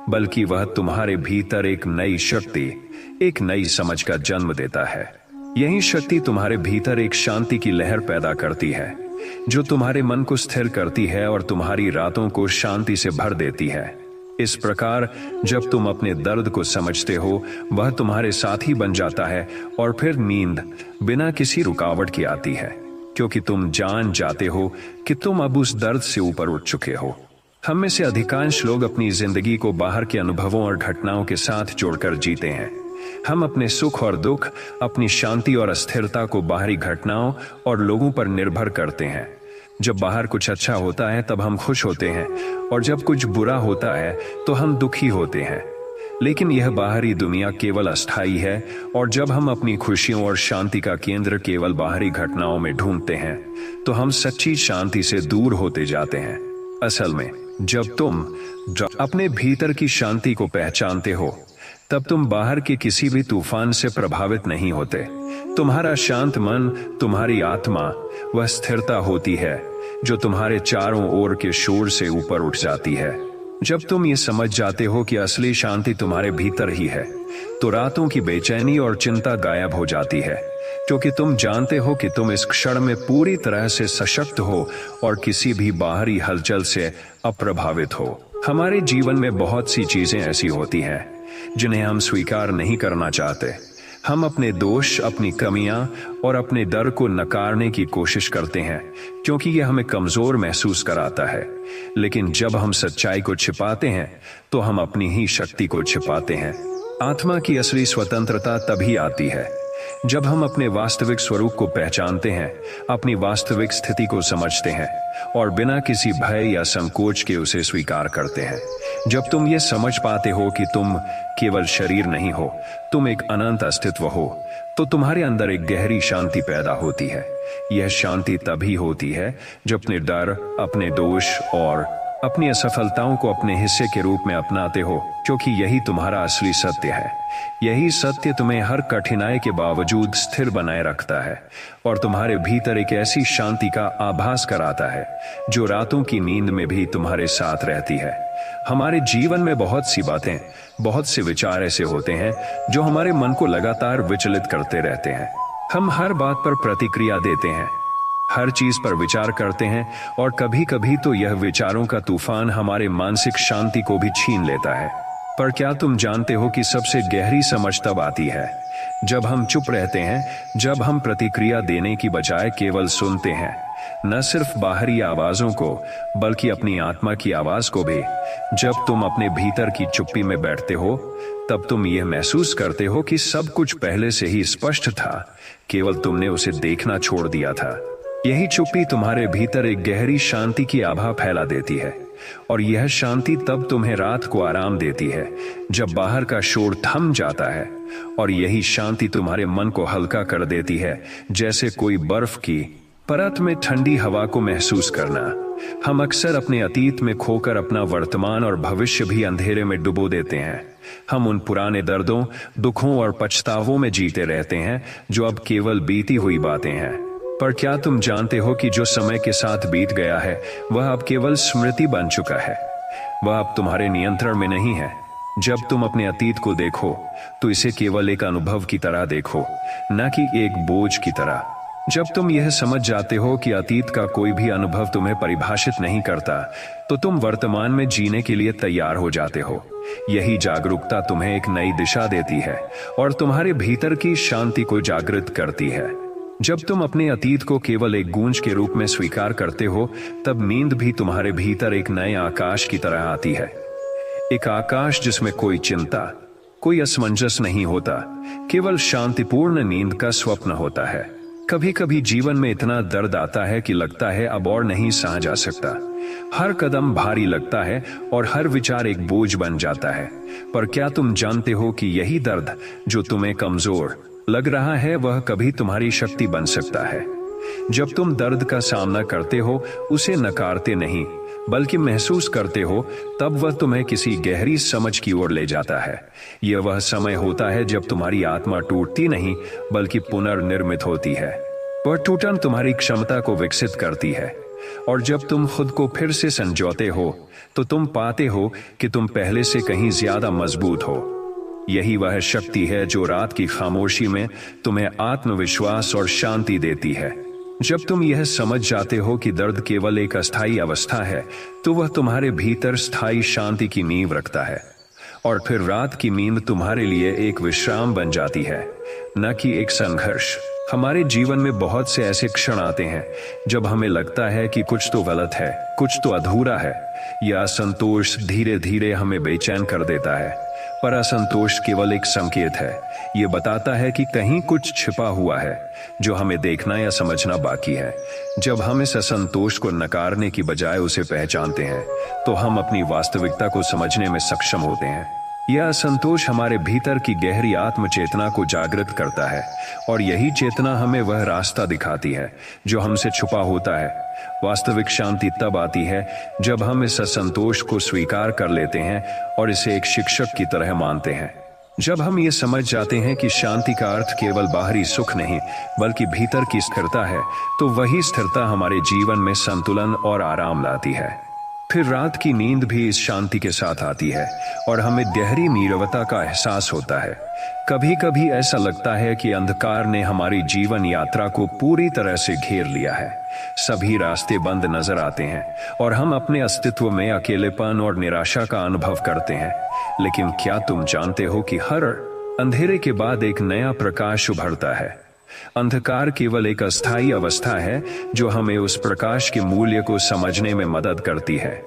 बल्कि वह तुम्हारे भीतर एक नई शक्ति, एक नई समझ का जन्म देता है। यही शक्ति तुम्हारे भीतर एक शांति की लहर पैदा करती है, जो तुम्हारे मन को स्थिर करती है और तुम्हारी रातों को शांति से भर देती है। इस प्रकार जब तुम अपने दर्द को समझते हो, वह तुम्हारे साथी बन जाता है और फिर नींद बिना किसी रुकावट के आती है, क्योंकि तुम जान जाते हो कि तुम अब उस दर्द से ऊपर उठ चुके हो। हम में से अधिकांश लोग अपनी जिंदगी को बाहर के अनुभवों और घटनाओं के साथ जोड़कर जीते हैं। हम अपने सुख और दुख, अपनी शांति और अस्थिरता को बाहरी घटनाओं और लोगों पर निर्भर करते हैं। जब बाहर कुछ अच्छा होता है तब हम खुश होते हैं, और जब कुछ बुरा होता है तो हम दुखी होते हैं। लेकिन यह बाहरी दुनिया केवल अस्थायी है, और जब हम अपनी खुशियों और शांति का केंद्र केवल बाहरी घटनाओं में ढूंढते हैं तो हम सच्ची शांति से दूर होते जाते हैं। असल में जब तुम अपने भीतर की शांति को पहचानते हो तब तुम बाहर के किसी भी तूफान से प्रभावित नहीं होते। तुम्हारा शांत मन, तुम्हारी आत्मा वह स्थिरता होती है जो तुम्हारे चारों ओर के शोर से ऊपर उठ जाती है। जब तुम ये समझ जाते हो कि असली शांति तुम्हारे भीतर ही है तो रातों की बेचैनी और चिंता गायब हो जाती है, क्योंकि तुम जानते हो कि तुम इस क्षण में पूरी तरह से सशक्त हो और किसी भी बाहरी हलचल से अप्रभावित हो। हमारे जीवन में बहुत सी चीजें ऐसी होती हैं जिन्हें हम स्वीकार नहीं करना चाहते। हम अपने दोष, अपनी कमियां और अपने डर को नकारने की कोशिश करते हैं क्योंकि यह हमें कमजोर महसूस कराता है। लेकिन जब हम सच्चाई को छिपाते हैं तो हम अपनी ही शक्ति को छिपाते हैं। आत्मा की असली स्वतंत्रता तभी आती है जब हम अपने वास्तविक स्वरूप को पहचानते हैं, अपनी वास्तविक स्थिति को समझते हैं और बिना किसी भय या संकोच के उसे स्वीकार करते हैं। जब तुम ये समझ पाते हो कि तुम केवल शरीर नहीं हो, तुम एक अनंत अस्तित्व हो, तो तुम्हारे अंदर एक गहरी शांति पैदा होती है। यह शांति तभी होती है जब अपने डर, अपने दोष और अपनी असफलताओं को अपने हिस्से के रूप में अपनाते हो, क्योंकि यही तुम्हारा असली सत्य है। यही सत्य तुम्हें हर कठिनाई के बावजूद स्थिर बनाए रखता है और तुम्हारे भीतर एक ऐसी शांति का आभास कराता है जो रातों की नींद में भी तुम्हारे साथ रहती है। हमारे जीवन में बहुत सी बातें, बहुत से विचार ऐसे होते हैं जो हमारे मन को लगातार विचलित करते रहते हैं। हम हर बात पर प्रतिक्रिया देते हैं, हर चीज पर विचार करते हैं और कभी कभी तो यह विचारों का तूफान हमारे मानसिक शांति को भी छीन लेता है। पर क्या तुम जानते हो कि सबसे गहरी समझ तब आती है जब हम चुप रहते हैं, जब हम प्रतिक्रिया देने की बजाय केवल सुनते हैं, न सिर्फ बाहरी आवाजों को बल्कि अपनी आत्मा की आवाज को भी। जब तुम अपने भीतर की चुप्पी में बैठते हो तब तुम यह महसूस करते हो कि सब कुछ पहले से ही स्पष्ट था, केवल तुमने उसे देखना छोड़ दिया था। यही चुप्पी तुम्हारे भीतर एक गहरी शांति की आभा फैला देती है और यह शांति तब तुम्हें रात को आराम देती है जब बाहर का शोर थम जाता है, और यही शांति तुम्हारे मन को हल्का कर देती है, जैसे कोई बर्फ की परत में ठंडी हवा को महसूस करना। हम अक्सर अपने अतीत में खोकर अपना वर्तमान और भविष्य भी अंधेरे में डुबो देते हैं। हम उन पुराने दर्दों, दुखों और पछतावों में जीते रहते हैं जो अब केवल बीती हुई बातें हैं। पर क्या तुम जानते हो कि जो समय के साथ बीत गया है वह अब केवल स्मृति बन चुका है, वह अब तुम्हारे नियंत्रण में नहीं है। जब तुम अपने अतीत को देखो तो इसे केवल एक अनुभव की तरह देखो, न कि एक बोझ की तरह। जब तुम यह समझ जाते हो कि अतीत का कोई भी अनुभव तुम्हें परिभाषित नहीं करता, तो तुम वर्तमान में जीने के लिए तैयार हो जाते हो। यही जागरूकता तुम्हें एक नई दिशा देती है और तुम्हारे भीतर की शांति को जागृत करती है। जब तुम अपने अतीत को केवल एक गूंज के रूप में स्वीकार करते हो, तब नींद भी तुम्हारे भीतर एक नए आकाश की तरह आती है। एक आकाश जिसमें कोई चिंता, कोई असमंजस नहीं होता, केवल शांतिपूर्ण नींद का स्वप्न होता है। कभी कभी जीवन में इतना दर्द आता है कि लगता है अब और नहीं सहा जा सकता। हर कदम भारी लगता है और हर विचार एक बोझ बन जाता है। पर क्या तुम जानते हो कि यही दर्द जो तुम्हें कमजोर लग रहा है वह कभी तुम्हारी शक्ति बन सकता है। जब तुम दर्द का सामना करते हो, उसे नकारते नहीं बल्कि महसूस करते हो, तब वह तुम्हें किसी गहरी समझ की ओर ले जाता है। यह वह समय होता है जब तुम्हारी आत्मा टूटती नहीं बल्कि पुनर्निर्मित होती है। वह टूटन तुम्हारी क्षमता को विकसित करती है और जब तुम खुद को फिर से संजोते हो तो तुम पाते हो कि तुम पहले से कहीं ज्यादा मजबूत हो। यही वह शक्ति है जो रात की खामोशी में तुम्हें आत्मविश्वास और शांति देती है। जब तुम यह समझ जाते हो कि दर्द केवल एक अस्थायी अवस्था है, तो वह तुम्हारे भीतर स्थायी शांति की नींव रखता है और फिर रात की नींद तुम्हारे लिए एक विश्राम बन जाती है, न कि एक संघर्ष। हमारे जीवन में बहुत से ऐसे क्षण आते हैं जब हमें लगता है कि कुछ तो गलत है, कुछ तो अधूरा है। यह असंतोष धीरे धीरे हमें बेचैन कर देता है, पर असंतोष केवल एक संकेत है। यह बताता है कि कहीं कुछ छिपा हुआ है जो हमें देखना या समझना बाकी है। जब हम इस असंतोष को नकारने की बजाय उसे पहचानते हैं, तो हम अपनी वास्तविकता को समझने में सक्षम होते हैं। यह असंतोष हमारे भीतर की गहरी आत्म चेतना को जागृत करता है और यही चेतना हमें वह रास्ता दिखाती है जो हमसे छुपा होता है। वास्तविक शांति तब आती है जब हम इस असंतोष को स्वीकार कर लेते हैं और इसे एक शिक्षक की तरह मानते हैं। जब हम ये समझ जाते हैं कि शांति का अर्थ केवल बाहरी सुख नहीं बल्कि भीतर की स्थिरता है, तो वही स्थिरता हमारे जीवन में संतुलन और आराम लाती है। फिर रात की नींद भी इस शांति के साथ आती है और हमें गहरी नीरवता का एहसास होता है। कभी कभी ऐसा लगता है कि अंधकार ने हमारी जीवन यात्रा को पूरी तरह से घेर लिया है। सभी रास्ते बंद नजर आते हैं और हम अपने अस्तित्व में अकेलेपन और निराशा का अनुभव करते हैं। लेकिन क्या तुम जानते हो कि हर अंधेरे के बाद एक नया प्रकाश उभरता है? अंधकार केवल एक अस्थायी अवस्था है जो हमें उस प्रकाश के मूल्य को समझने में मदद करती है,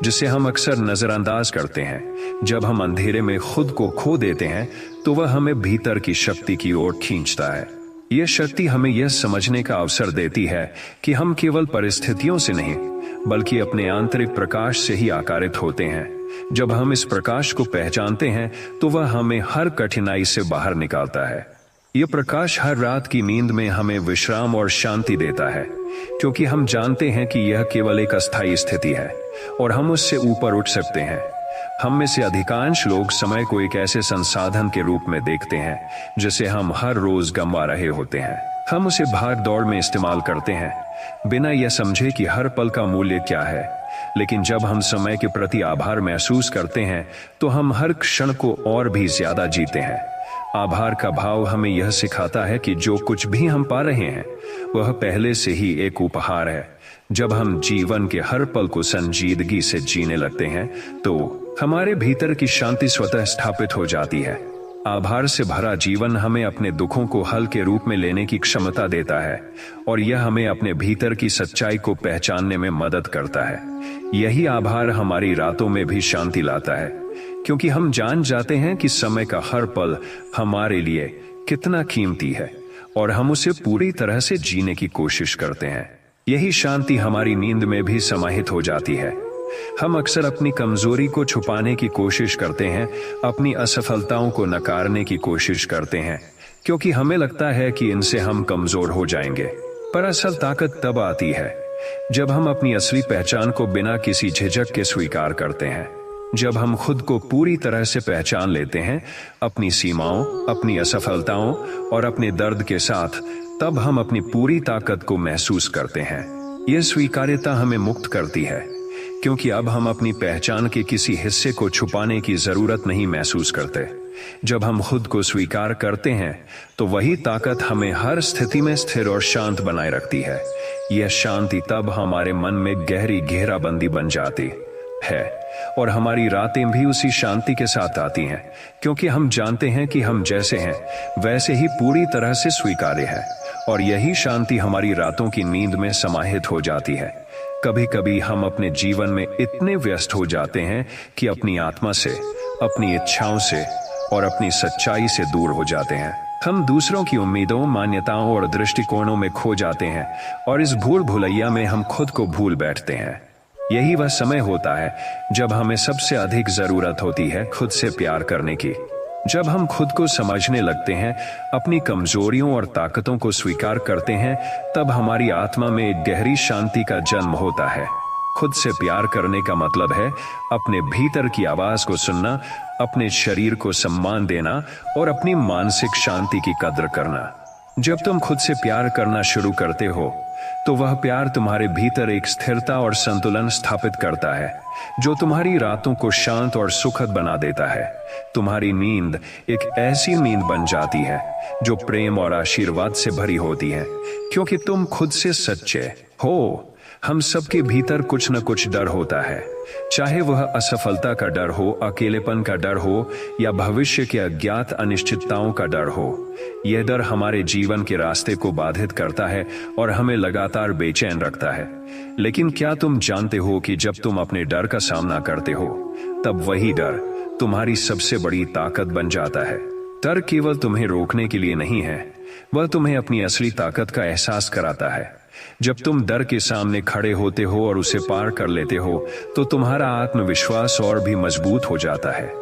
जिसे हम अक्सर नजरअंदाज करते हैं। जब हम अंधेरे में खुद को खो देते हैं तो वह हमें भीतर की शक्ति की ओर खींचता है। यह शक्ति हमें यह समझने का अवसर देती है कि हम केवल परिस्थितियों से नहीं बल्कि अपने आंतरिक प्रकाश से ही आकारित होते हैं। जब हम इस प्रकाश को पहचानते हैं तो वह हमें हर कठिनाई से बाहर निकालता है। यह प्रकाश हर रात की नींद में हमें विश्राम और शांति देता है, क्योंकि हम जानते हैं कि यह केवल एक अस्थायी स्थिति है और हम उससे ऊपर उठ सकते हैं। हम में से अधिकांश लोग समय को एक ऐसे संसाधन के रूप में देखते हैं जिसे हम हर रोज गंवा रहे होते हैं। हम उसे भाग दौड़ में इस्तेमाल करते हैं बिना यह समझे कि हर पल का मूल्य क्या है। लेकिन जब हम समय के प्रति आभार महसूस करते हैं तो हम हर क्षण को और भी ज्यादा जीते हैं। आभार का भाव हमें यह सिखाता है कि जो कुछ भी हम पा रहे हैं वह पहले से ही एक उपहार है। जब हम जीवन के हर पल को संजीदगी से जीने लगते हैं तो हमारे भीतर की शांति स्वतः स्थापित हो जाती है। आभार से भरा जीवन हमें अपने दुखों को हल के रूप में लेने की क्षमता देता है और यह हमें अपने भीतर की सच्चाई को पहचानने में मदद करता है। यही आभार हमारी रातों में भी शांति लाता है, क्योंकि हम जान जाते हैं कि समय का हर पल हमारे लिए कितना कीमती है और हम उसे पूरी तरह से जीने की कोशिश करते हैं। यही शांति हमारी नींद में भी समाहित हो जाती है। हम अक्सर अपनी कमजोरी को छुपाने की कोशिश करते हैं, अपनी असफलताओं को नकारने की कोशिश करते हैं, क्योंकि हमें लगता है कि इनसे हम कमजोर हो जाएंगे। पर असल ताकत तब आती है जब हम अपनी असली पहचान को बिना किसी झिझक के स्वीकार करते हैं। जब हम खुद को पूरी तरह से पहचान लेते हैं, अपनी सीमाओं, अपनी असफलताओं और अपने दर्द के साथ, तब हम अपनी पूरी ताकत को महसूस करते हैं। यह स्वीकार्यता हमें मुक्त करती है, क्योंकि अब हम अपनी पहचान के किसी हिस्से को छुपाने की जरूरत नहीं महसूस करते। जब हम खुद को स्वीकार करते हैं तो वही ताकत हमें हर स्थिति में स्थिर और शांत बनाए रखती है। यह शांति तब हमारे मन में गहरी घेराबंदी बन जाती है और हमारी रातें भी उसी शांति के साथ आती हैं, क्योंकि हम जानते हैं कि हम जैसे हैं वैसे ही पूरी तरह से स्वीकार्य है और यही शांति हमारी रातों की नींद में समाहित हो जाती है। कभी कभी हम अपने जीवन में इतने व्यस्त हो जाते हैं कि अपनी आत्मा से, अपनी इच्छाओं से और अपनी सच्चाई से दूर हो जाते हैं। हम दूसरों की उम्मीदों, मान्यताओं और दृष्टिकोणों में खो जाते हैं और इस भूल भुलैया में हम खुद को भूल बैठते हैं। यही वह समय होता है जब हमें सबसे अधिक जरूरत होती है खुद से प्यार करने की। जब हम खुद को समझने लगते हैं, अपनी कमजोरियों और ताकतों को स्वीकार करते हैं, तब हमारी आत्मा में एक गहरी शांति का जन्म होता है। खुद से प्यार करने का मतलब है अपने भीतर की आवाज को सुनना, अपने शरीर को सम्मान देना और अपनी मानसिक शांति की कद्र करना। जब तुम खुद से प्यार करना शुरू करते हो तो वह प्यार तुम्हारे भीतर एक स्थिरता और संतुलन स्थापित करता है जो तुम्हारी रातों को शांत और सुखद बना देता है। तुम्हारी नींद एक ऐसी नींद बन जाती है जो प्रेम और आशीर्वाद से भरी होती है, क्योंकि तुम खुद से सच्चे हो। हम सबके भीतर कुछ न कुछ डर होता है, चाहे वह असफलता का डर हो, अकेलेपन का डर हो या भविष्य के अज्ञात अनिश्चितताओं का डर हो। यह डर हमारे जीवन के रास्ते को बाधित करता है और हमें लगातार बेचैन रखता है। लेकिन क्या तुम जानते हो कि जब तुम अपने डर का सामना करते हो तब वही डर तुम्हारी सबसे बड़ी ताकत बन जाता है। डर केवल तुम्हें रोकने के लिए नहीं है, वह तुम्हें अपनी असली ताकत का एहसास कराता है। जब तुम डर के सामने खड़े होते हो और उसे पार कर लेते हो तो तुम्हारा आत्मविश्वास और भी मजबूत हो जाता है।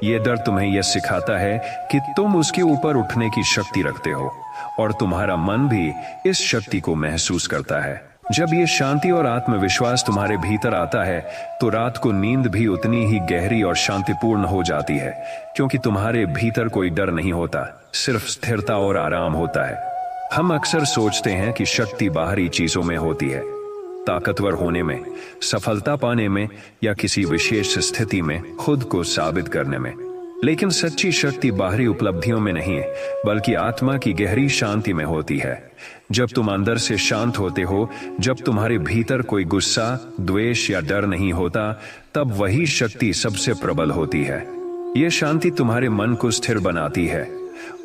ये डर तुम्हें यह सिखाता है कि तुम उसके ऊपर उठने की शक्ति रखते हो, और तुम्हारा मन भी इस शक्ति को महसूस करता है। जब ये शांति और आत्मविश्वास तुम्हारे भीतर आता है तो रात को नींद भी उतनी ही गहरी और शांतिपूर्ण हो जाती है, क्योंकि तुम्हारे भीतर कोई डर नहीं होता, सिर्फ स्थिरता और आराम होता है। हम अक्सर सोचते हैं कि शक्ति बाहरी चीजों में होती है, ताकतवर होने में, सफलता पाने में, या किसी विशेष स्थिति में खुद को साबित करने में। लेकिन सच्ची शक्ति बाहरी उपलब्धियों में नहीं है, बल्कि आत्मा की गहरी शांति में होती है। जब तुम अंदर से शांत होते हो, जब तुम्हारे भीतर कोई गुस्सा, द्वेष या डर नहीं होता, तब वही शक्ति सबसे प्रबल होती है। यह शांति तुम्हारे मन को स्थिर बनाती है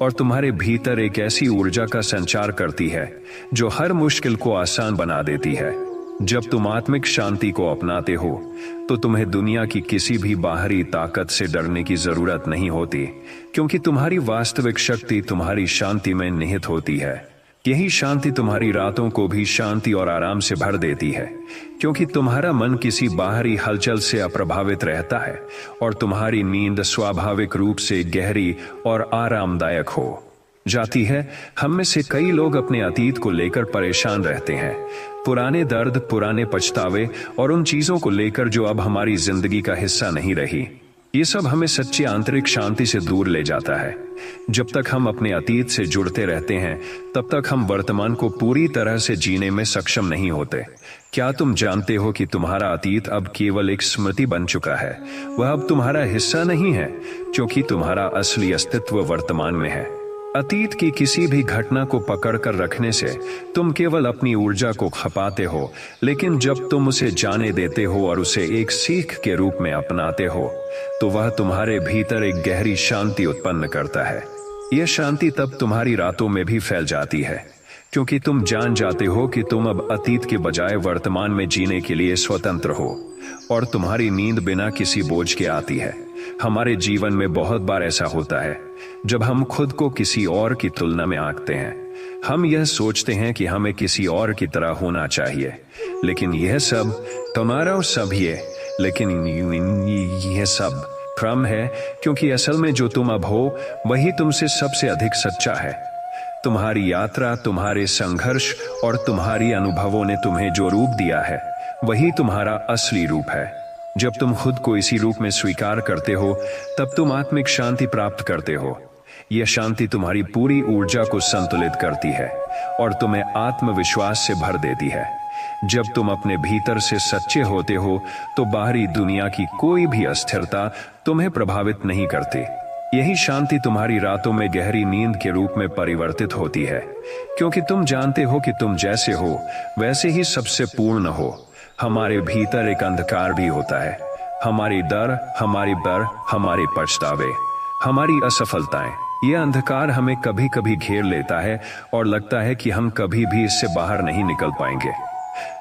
और तुम्हारे भीतर एक ऐसी ऊर्जा का संचार करती है जो हर मुश्किल को आसान बना देती है। जब तुम आत्मिक शांति को अपनाते हो तो तुम्हें दुनिया की किसी भी बाहरी ताकत से डरने की जरूरत नहीं होती, क्योंकि तुम्हारी वास्तविक शक्ति तुम्हारी शांति में निहित होती है। यही शांति तुम्हारी रातों को भी शांति और आराम से भर देती है, क्योंकि तुम्हारा मन किसी बाहरी हलचल से अप्रभावित रहता है और तुम्हारी नींद स्वाभाविक रूप से गहरी और आरामदायक हो जाती है। हम में से कई लोग अपने अतीत को लेकर परेशान रहते हैं, पुराने दर्द, पुराने पछतावे और उन चीजों को लेकर जो अब हमारी जिंदगी का हिस्सा नहीं रही। ये सब हमें सच्ची आंतरिक शांति से दूर ले जाता है। जब तक हम अपने अतीत से जुड़ते रहते हैं, तब तक हम वर्तमान को पूरी तरह से जीने में सक्षम नहीं होते। क्या तुम जानते हो कि तुम्हारा अतीत अब केवल एक स्मृति बन चुका है? वह अब तुम्हारा हिस्सा नहीं है, क्योंकि तुम्हारा असली अस्तित्व वर्तमान में है। अतीत की किसी भी घटना को पकड़कर रखने से तुम केवल अपनी ऊर्जा को खपाते हो, लेकिन जब तुम उसे जाने देते हो और उसे एक सीख के रूप में अपनाते हो, तो वह तुम्हारे भीतर एक गहरी शांति उत्पन्न करता है। यह शांति तब तुम्हारी रातों में भी फैल जाती है, क्योंकि तुम जान जाते हो कि तुम अब अतीत के बजाय वर्तमान में जीने के लिए स्वतंत्र हो, और तुम्हारी नींद बिना किसी बोझ के आती है। हमारे जीवन में बहुत बार ऐसा होता है जब हम खुद को किसी और की तुलना में आंकते हैं। हम यह सोचते हैं कि हमें किसी और की तरह होना चाहिए, लेकिन यह सब तुम्हारा यह सब भ्रम है, क्योंकि असल में जो तुम अब हो वही तुमसे सबसे अधिक सच्चा है। तुम्हारी यात्रा, तुम्हारे संघर्ष और तुम्हारी अनुभवों ने तुम्हें जो रूप दिया है, वही तुम्हारा असली रूप है। जब तुम खुद को इसी रूप में स्वीकार करते हो, तब तुम आत्मिक शांति प्राप्त करते हो। यह शांति तुम्हारी पूरी ऊर्जा को संतुलित करती है और तुम्हें आत्मविश्वास से भर देती है। जब तुम अपने भीतर से सच्चे होते हो, तो बाहरी दुनिया की कोई भी अस्थिरता तुम्हें प्रभावित नहीं करती। यही शांति तुम्हारी रातों में गहरी नींद के रूप में परिवर्तित होती है, क्योंकि तुम जानते हो कि तुम जैसे हो वैसे ही सबसे पूर्ण हो। हमारे भीतर एक अंधकार भी होता है, हमारी डर, हमारे पछतावे, हमारी असफलताएं। यह अंधकार हमें कभी कभी घेर लेता है और लगता है कि हम कभी भी इससे बाहर नहीं निकल पाएंगे,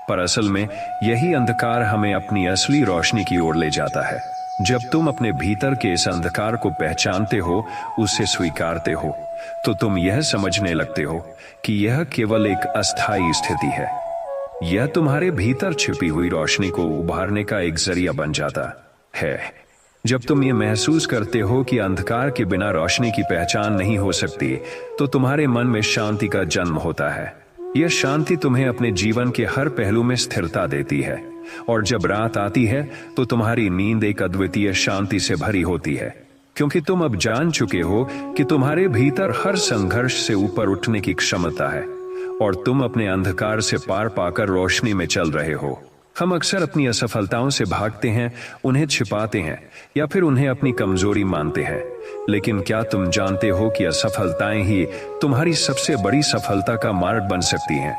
पर असल में यही अंधकार हमें अपनी असली रोशनी की ओर ले जाता है। जब तुम अपने भीतर के इस अंधकार को पहचानते हो, उसे स्वीकारते हो, तो तुम यह समझने लगते हो कि यह केवल एक अस्थायी स्थिति है। यह तुम्हारे भीतर छिपी हुई रोशनी को उभारने का एक जरिया बन जाता है। जब तुम ये महसूस करते हो कि अंधकार के बिना रोशनी की पहचान नहीं हो सकती, तो तुम्हारे मन में शांति का जन्म होता है। यह शांति तुम्हें अपने जीवन के हर पहलू में स्थिरता देती है, और जब रात आती है तो तुम्हारी नींद एक अद्वितीय शांति से भरी होती है, क्योंकि तुम अब जान चुके हो कि तुम्हारे भीतर हर संघर्ष से ऊपर उठने की क्षमता है और तुम अपने अंधकार से पार पाकर रोशनी में चल रहे हो। हम अक्सर अपनी असफलताओं से भागते हैं, उन्हें छिपाते हैं या फिर उन्हें अपनी कमजोरी मानते हैं। लेकिन क्या तुम जानते हो कि असफलताएं ही तुम्हारी सबसे बड़ी सफलता का मार्ग बन सकती हैं?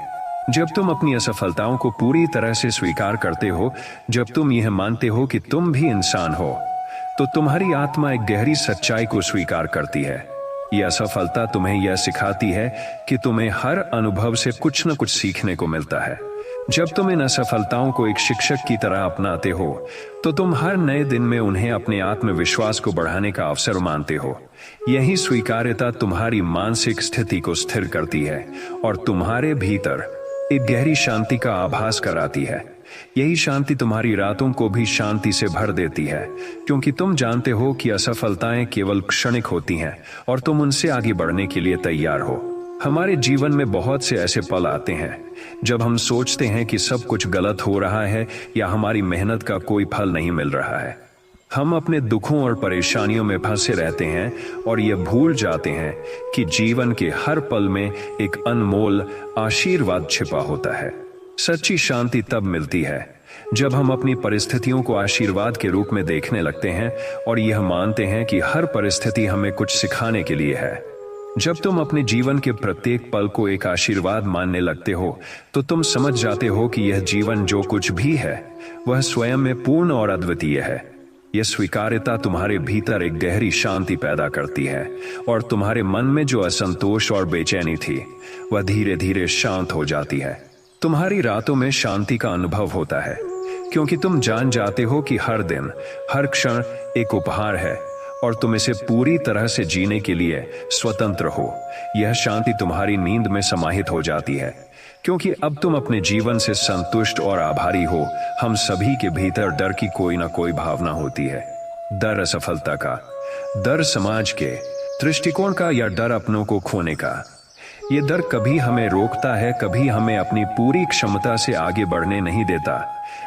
जब तुम अपनी असफलताओं को पूरी तरह से स्वीकार करते हो, जब तुम यह मानते हो कि तुम भी इंसान हो, तो तुम्हारी आत्मा एक गहरी सच्चाई को स्वीकार करती है। यह असफलता तुम्हें यह सिखाती है कि तुम्हें हर अनुभव से कुछ न कुछ सीखने को मिलता है। जब तुम इन असफलताओं को एक शिक्षक की तरह अपनाते हो, तो तुम हर नए दिन में उन्हें अपने आत्मविश्वास को बढ़ाने का अवसर मानते हो। यही स्वीकार्यता तुम्हारी मानसिक स्थिति को स्थिर करती है और तुम्हारे भीतर एक गहरी शांति का आभास कराती है। यही शांति तुम्हारी रातों को भी शांति से भर देती है, क्योंकि तुम जानते हो कि असफलताएं केवल क्षणिक होती हैं और तुम उनसे आगे बढ़ने के लिए तैयार हो। हमारे जीवन में बहुत से ऐसे पल आते हैं जब हम सोचते हैं कि सब कुछ गलत हो रहा है या हमारी मेहनत का कोई फल नहीं मिल रहा है। हम अपने दुखों और परेशानियों में फंसे रहते हैं और ये भूल जाते हैं कि जीवन के हर पल में एक अनमोल आशीर्वाद छिपा होता है। सच्ची शांति तब मिलती है जब हम अपनी परिस्थितियों को आशीर्वाद के रूप में देखने लगते हैं और यह मानते हैं कि हर परिस्थिति हमें कुछ सिखाने के लिए है। जब तुम अपने जीवन के प्रत्येक पल को एक आशीर्वाद मानने लगते हो तो तुम समझ जाते हो कि यह जीवन जो कुछ भी है वह स्वयं में पूर्ण और अद्वितीय है। यह स्वीकार्यता तुम्हारे भीतर एक गहरी शांति पैदा करती है और तुम्हारे मन में जो असंतोष और बेचैनी थी वह धीरे धीरे शांत हो जाती है। तुम्हारी रातों में शांति का अनुभव होता है क्योंकि तुम जान जाते हो कि हर दिन, हर क्षण एक उपहार है और तुम इसे पूरी तरह से जीने के लिए स्वतंत्र हो। यह शांति तुम्हारी नींद में समाहित हो जाती है क्योंकि अब तुम अपने जीवन से संतुष्ट और आभारी हो। हम सभी के भीतर डर की कोई ना कोई भावना होती है। डर असफलता का, डर समाज के दृष्टिकोण का या डर अपनों को खोने का। ये डर कभी हमें रोकता है, कभी हमें अपनी पूरी क्षमता से आगे बढ़ने नहीं देता।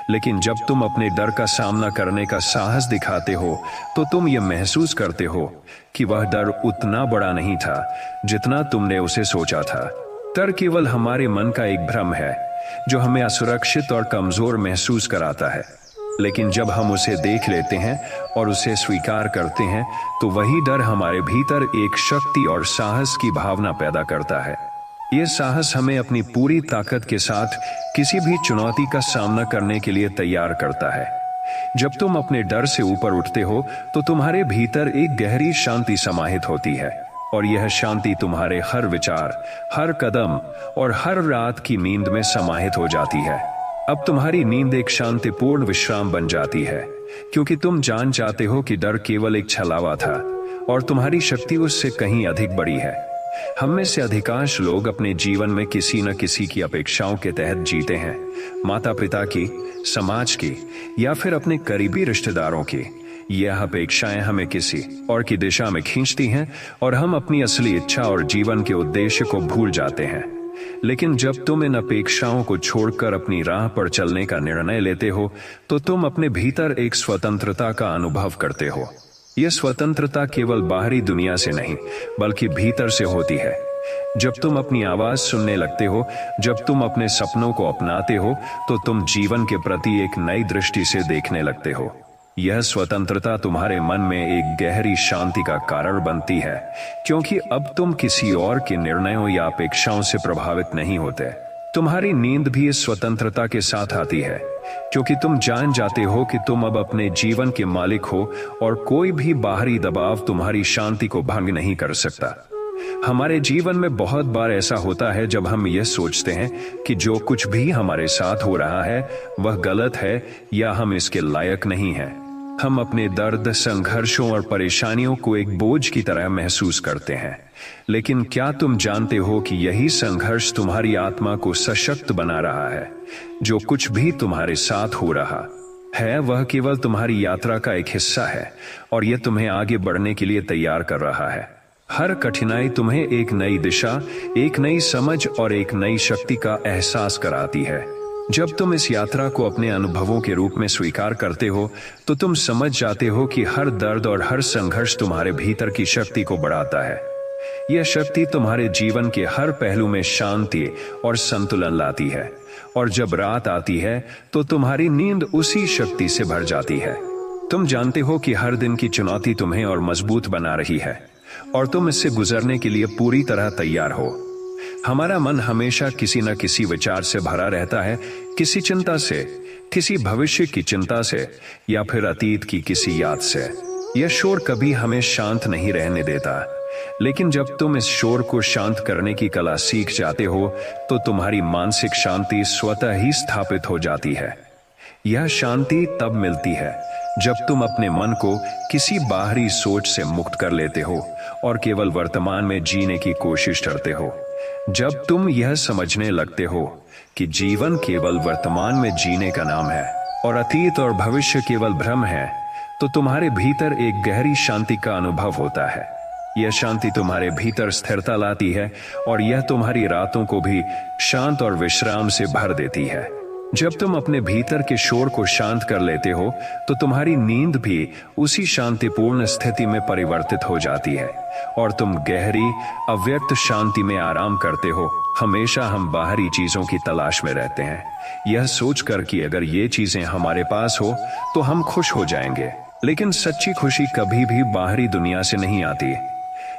लेकिन जब तुम अपने डर का सामना करने का साहस दिखाते हो तो तुम ये महसूस करते हो कि वह डर उतना बड़ा नहीं था जितना तुमने उसे सोचा था। डर केवल हमारे मन का एक भ्रम है जो हमें असुरक्षित और कमजोर महसूस कराता है। लेकिन जब हम उसे देख लेते हैं और उसे स्वीकार करते हैं तो वही डर हमारे भीतर एक शक्ति और साहस की भावना पैदा करता है। यह साहस हमें अपनी पूरी ताकत के साथ किसी भी चुनौती का सामना करने के लिए तैयार करता है। जब तुम अपने डर से ऊपर उठते हो तो तुम्हारे भीतर एक गहरी शांति समाहित होती है और यह शांति तुम्हारे हर विचार, हर कदम और हर रात की नींद में समाहित हो जाती है। अब तुम्हारी नींद एक शांतिपूर्ण विश्राम बन जाती है क्योंकि तुम जान जाते हो कि डर केवल एक छलावा था और तुम्हारी शक्ति उससे कहीं अधिक बड़ी है। हम में से अधिकांश लोग अपने जीवन में किसी न किसी की अपेक्षाओं के तहत जीते हैं। माता पिता की, समाज की या फिर अपने करीबी रिश्तेदारों की। यह अपेक्षाएं हमें किसी और की दिशा में खींचती हैं और हम अपनी असली इच्छा और जीवन के उद्देश्य को भूल जाते हैं। लेकिन जब तुम इन अपेक्षाओं को छोड़कर अपनी राह पर चलने का निर्णय लेते हो तो तुम अपने भीतर एक स्वतंत्रता का अनुभव करते हो। यह स्वतंत्रता केवल बाहरी दुनिया से नहीं बल्कि भीतर से होती है। जब तुम अपनी आवाज सुनने लगते हो, जब तुम अपने सपनों को अपनाते हो तो तुम जीवन के प्रति एक नई दृष्टि से देखने लगते हो। यह स्वतंत्रता तुम्हारे मन में एक गहरी शांति का कारण बनती है क्योंकि अब तुम किसी और के निर्णयों या अपेक्षाओं से प्रभावित नहीं होते। तुम्हारी नींद भी इस स्वतंत्रता के साथ आती है क्योंकि तुम जान जाते हो कि तुम अब अपने जीवन के मालिक हो और कोई भी बाहरी दबाव तुम्हारी शांति को भंग नहीं कर सकता। हमारे जीवन में बहुत बार ऐसा होता है जब हम यह सोचते हैं कि जो कुछ भी हमारे साथ हो रहा है वह गलत है या हम इसके लायक नहीं हैं। हम अपने दर्द, संघर्षों और परेशानियों को एक बोझ की तरह महसूस करते हैं। लेकिन क्या तुम जानते हो कि यही संघर्ष तुम्हारी आत्मा को सशक्त बना रहा है? जो कुछ भी तुम्हारे साथ हो रहा है वह केवल तुम्हारी यात्रा का एक हिस्सा है और यह तुम्हें आगे बढ़ने के लिए तैयार कर रहा है। हर कठिनाई तुम्हें एक नई दिशा, एक नई समझ और एक नई शक्ति का एहसास कराती है। जब तुम इस यात्रा को अपने अनुभवों के रूप में स्वीकार करते हो तो तुम समझ जाते हो कि हर दर्द और हर संघर्ष तुम्हारे भीतर की शक्ति को बढ़ाता है। यह शक्ति तुम्हारे जीवन के हर पहलू में शांति और संतुलन लाती है और जब रात आती है तो तुम्हारी नींद उसी शक्ति से भर जाती है। तुम जानते हो कि हर दिन की चुनौती तुम्हें और मजबूत बना रही है और तुम इससे गुजरने के लिए पूरी तरह तैयार हो। हमारा मन हमेशा किसी न किसी विचार से भरा रहता है, किसी चिंता से, किसी भविष्य की चिंता से या फिर अतीत की किसी याद से। यह शोर कभी हमें शांत नहीं रहने देता। लेकिन जब तुम इस शोर को शांत करने की कला सीख जाते हो तो तुम्हारी मानसिक शांति स्वतः ही स्थापित हो जाती है। यह शांति तब मिलती है जब तुम अपने मन को किसी बाहरी सोच से मुक्त कर लेते हो और केवल वर्तमान में जीने की कोशिश करते हो। जब तुम यह समझने लगते हो कि जीवन केवल वर्तमान में जीने का नाम है और अतीत और भविष्य केवल भ्रम है, तो तुम्हारे भीतर एक गहरी शांति का अनुभव होता है। यह शांति तुम्हारे भीतर स्थिरता लाती है और यह तुम्हारी रातों को भी शांत और विश्राम से भर देती है। जब तुम अपने भीतर के शोर को शांत कर लेते हो तो तुम्हारी नींद भी उसी शांतिपूर्ण स्थिति में परिवर्तित हो जाती है और तुम गहरी अव्यक्त शांति में आराम करते हो। हमेशा हम बाहरी चीजों की तलाश में रहते हैं, यह सोचकर कि अगर ये चीजें हमारे पास हो तो हम खुश हो जाएंगे। लेकिन सच्ची खुशी कभी भी बाहरी दुनिया से नहीं आती,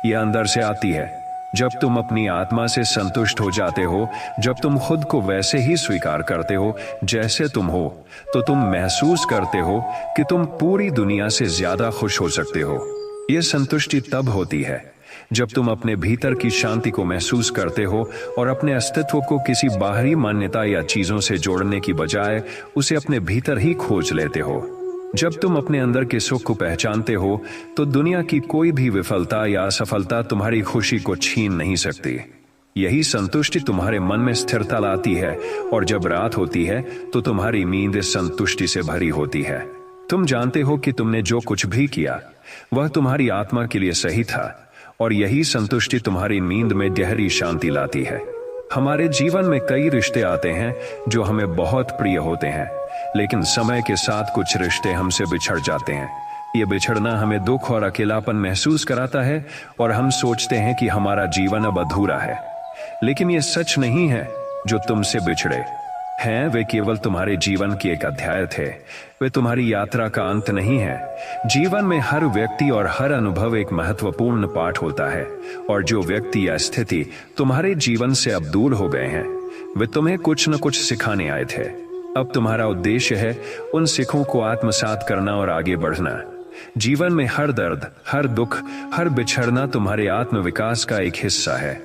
यह अंदर से आती है। जब तुम अपनी आत्मा से संतुष्ट हो जाते हो, जब तुम खुद को वैसे ही स्वीकार करते हो जैसे तुम हो, तो तुम महसूस करते हो कि तुम पूरी दुनिया से ज्यादा खुश हो सकते हो। यह संतुष्टि तब होती है जब तुम अपने भीतर की शांति को महसूस करते हो और अपने अस्तित्व को किसी बाहरी मान्यता या चीजों से जोड़ने की बजाय उसे अपने भीतर ही खोज लेते हो। जब तुम अपने अंदर के सुख को पहचानते हो तो दुनिया की कोई भी विफलता या असफलता तुम्हारी खुशी को छीन नहीं सकती। यही संतुष्टि तुम्हारे मन में स्थिरता लाती है और जब रात होती है तो तुम्हारी नींद इस संतुष्टि से भरी होती है। तुम जानते हो कि तुमने जो कुछ भी किया वह तुम्हारी आत्मा के लिए सही था और यही संतुष्टि तुम्हारी नींद में गहरी शांति लाती है। हमारे जीवन में कई रिश्ते आते हैं जो हमें बहुत प्रिय होते हैं, लेकिन समय के साथ कुछ रिश्ते हमसे बिछड़ जाते हैं। ये बिछड़ना हमें दुख और अकेलापन महसूस कराता है और हम सोचते हैं कि हमारा जीवन अब अधूरा है। लेकिन ये सच नहीं है। जो तुमसे बिछड़े हैं वे केवल तुम्हारे जीवन की एक अध्याय थे, वे तुम्हारी यात्रा का अंत नहीं है। जीवन में हर व्यक्ति और हर अनुभव एक महत्वपूर्ण पाठ होता है और जो व्यक्ति या स्थिति तुम्हारे जीवन से अब दूर हो गए हैं वे तुम्हें कुछ न कुछ सिखाने आए थे। अब तुम्हारा उद्देश्य है उन सिखों को आत्मसात करना और आगे बढ़ना। जीवन में हर दर्द, हर दुख, हर बिछड़ना तुम्हारे आत्मविकास का एक हिस्सा है।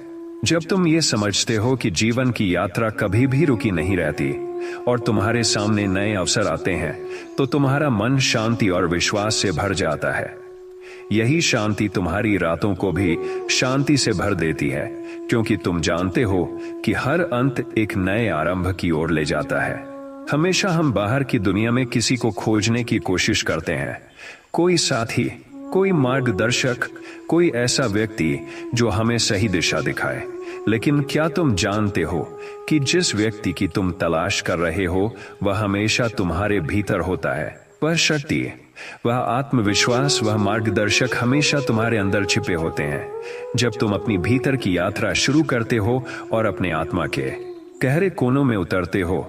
जब तुम ये समझते हो कि जीवन की यात्रा कभी भी रुकी नहीं रहती और तुम्हारे सामने नए अवसर आते हैं तो तुम्हारा मन शांति और विश्वास से भर जाता है। यही शांति तुम्हारी रातों को भी शांति से भर देती है, क्योंकि तुम जानते हो कि हर अंत एक नए आरंभ की ओर ले जाता है। हमेशा हम बाहर की दुनिया में किसी को खोजने की कोशिश करते हैं, कोई साथी, कोई मार्गदर्शक, कोई ऐसा व्यक्ति जो हमें सही दिशा दिखाए। लेकिन क्या तुम जानते हो कि जिस व्यक्ति की तुम तलाश कर रहे हो वह हमेशा तुम्हारे भीतर होता है। वह शक्ति, वह आत्मविश्वास, वह मार्गदर्शक हमेशा तुम्हारे अंदर छिपे होते हैं। जब तुम अपनी भीतर की यात्रा शुरू करते हो और अपने आत्मा के गहरे कोनों में उतरते हो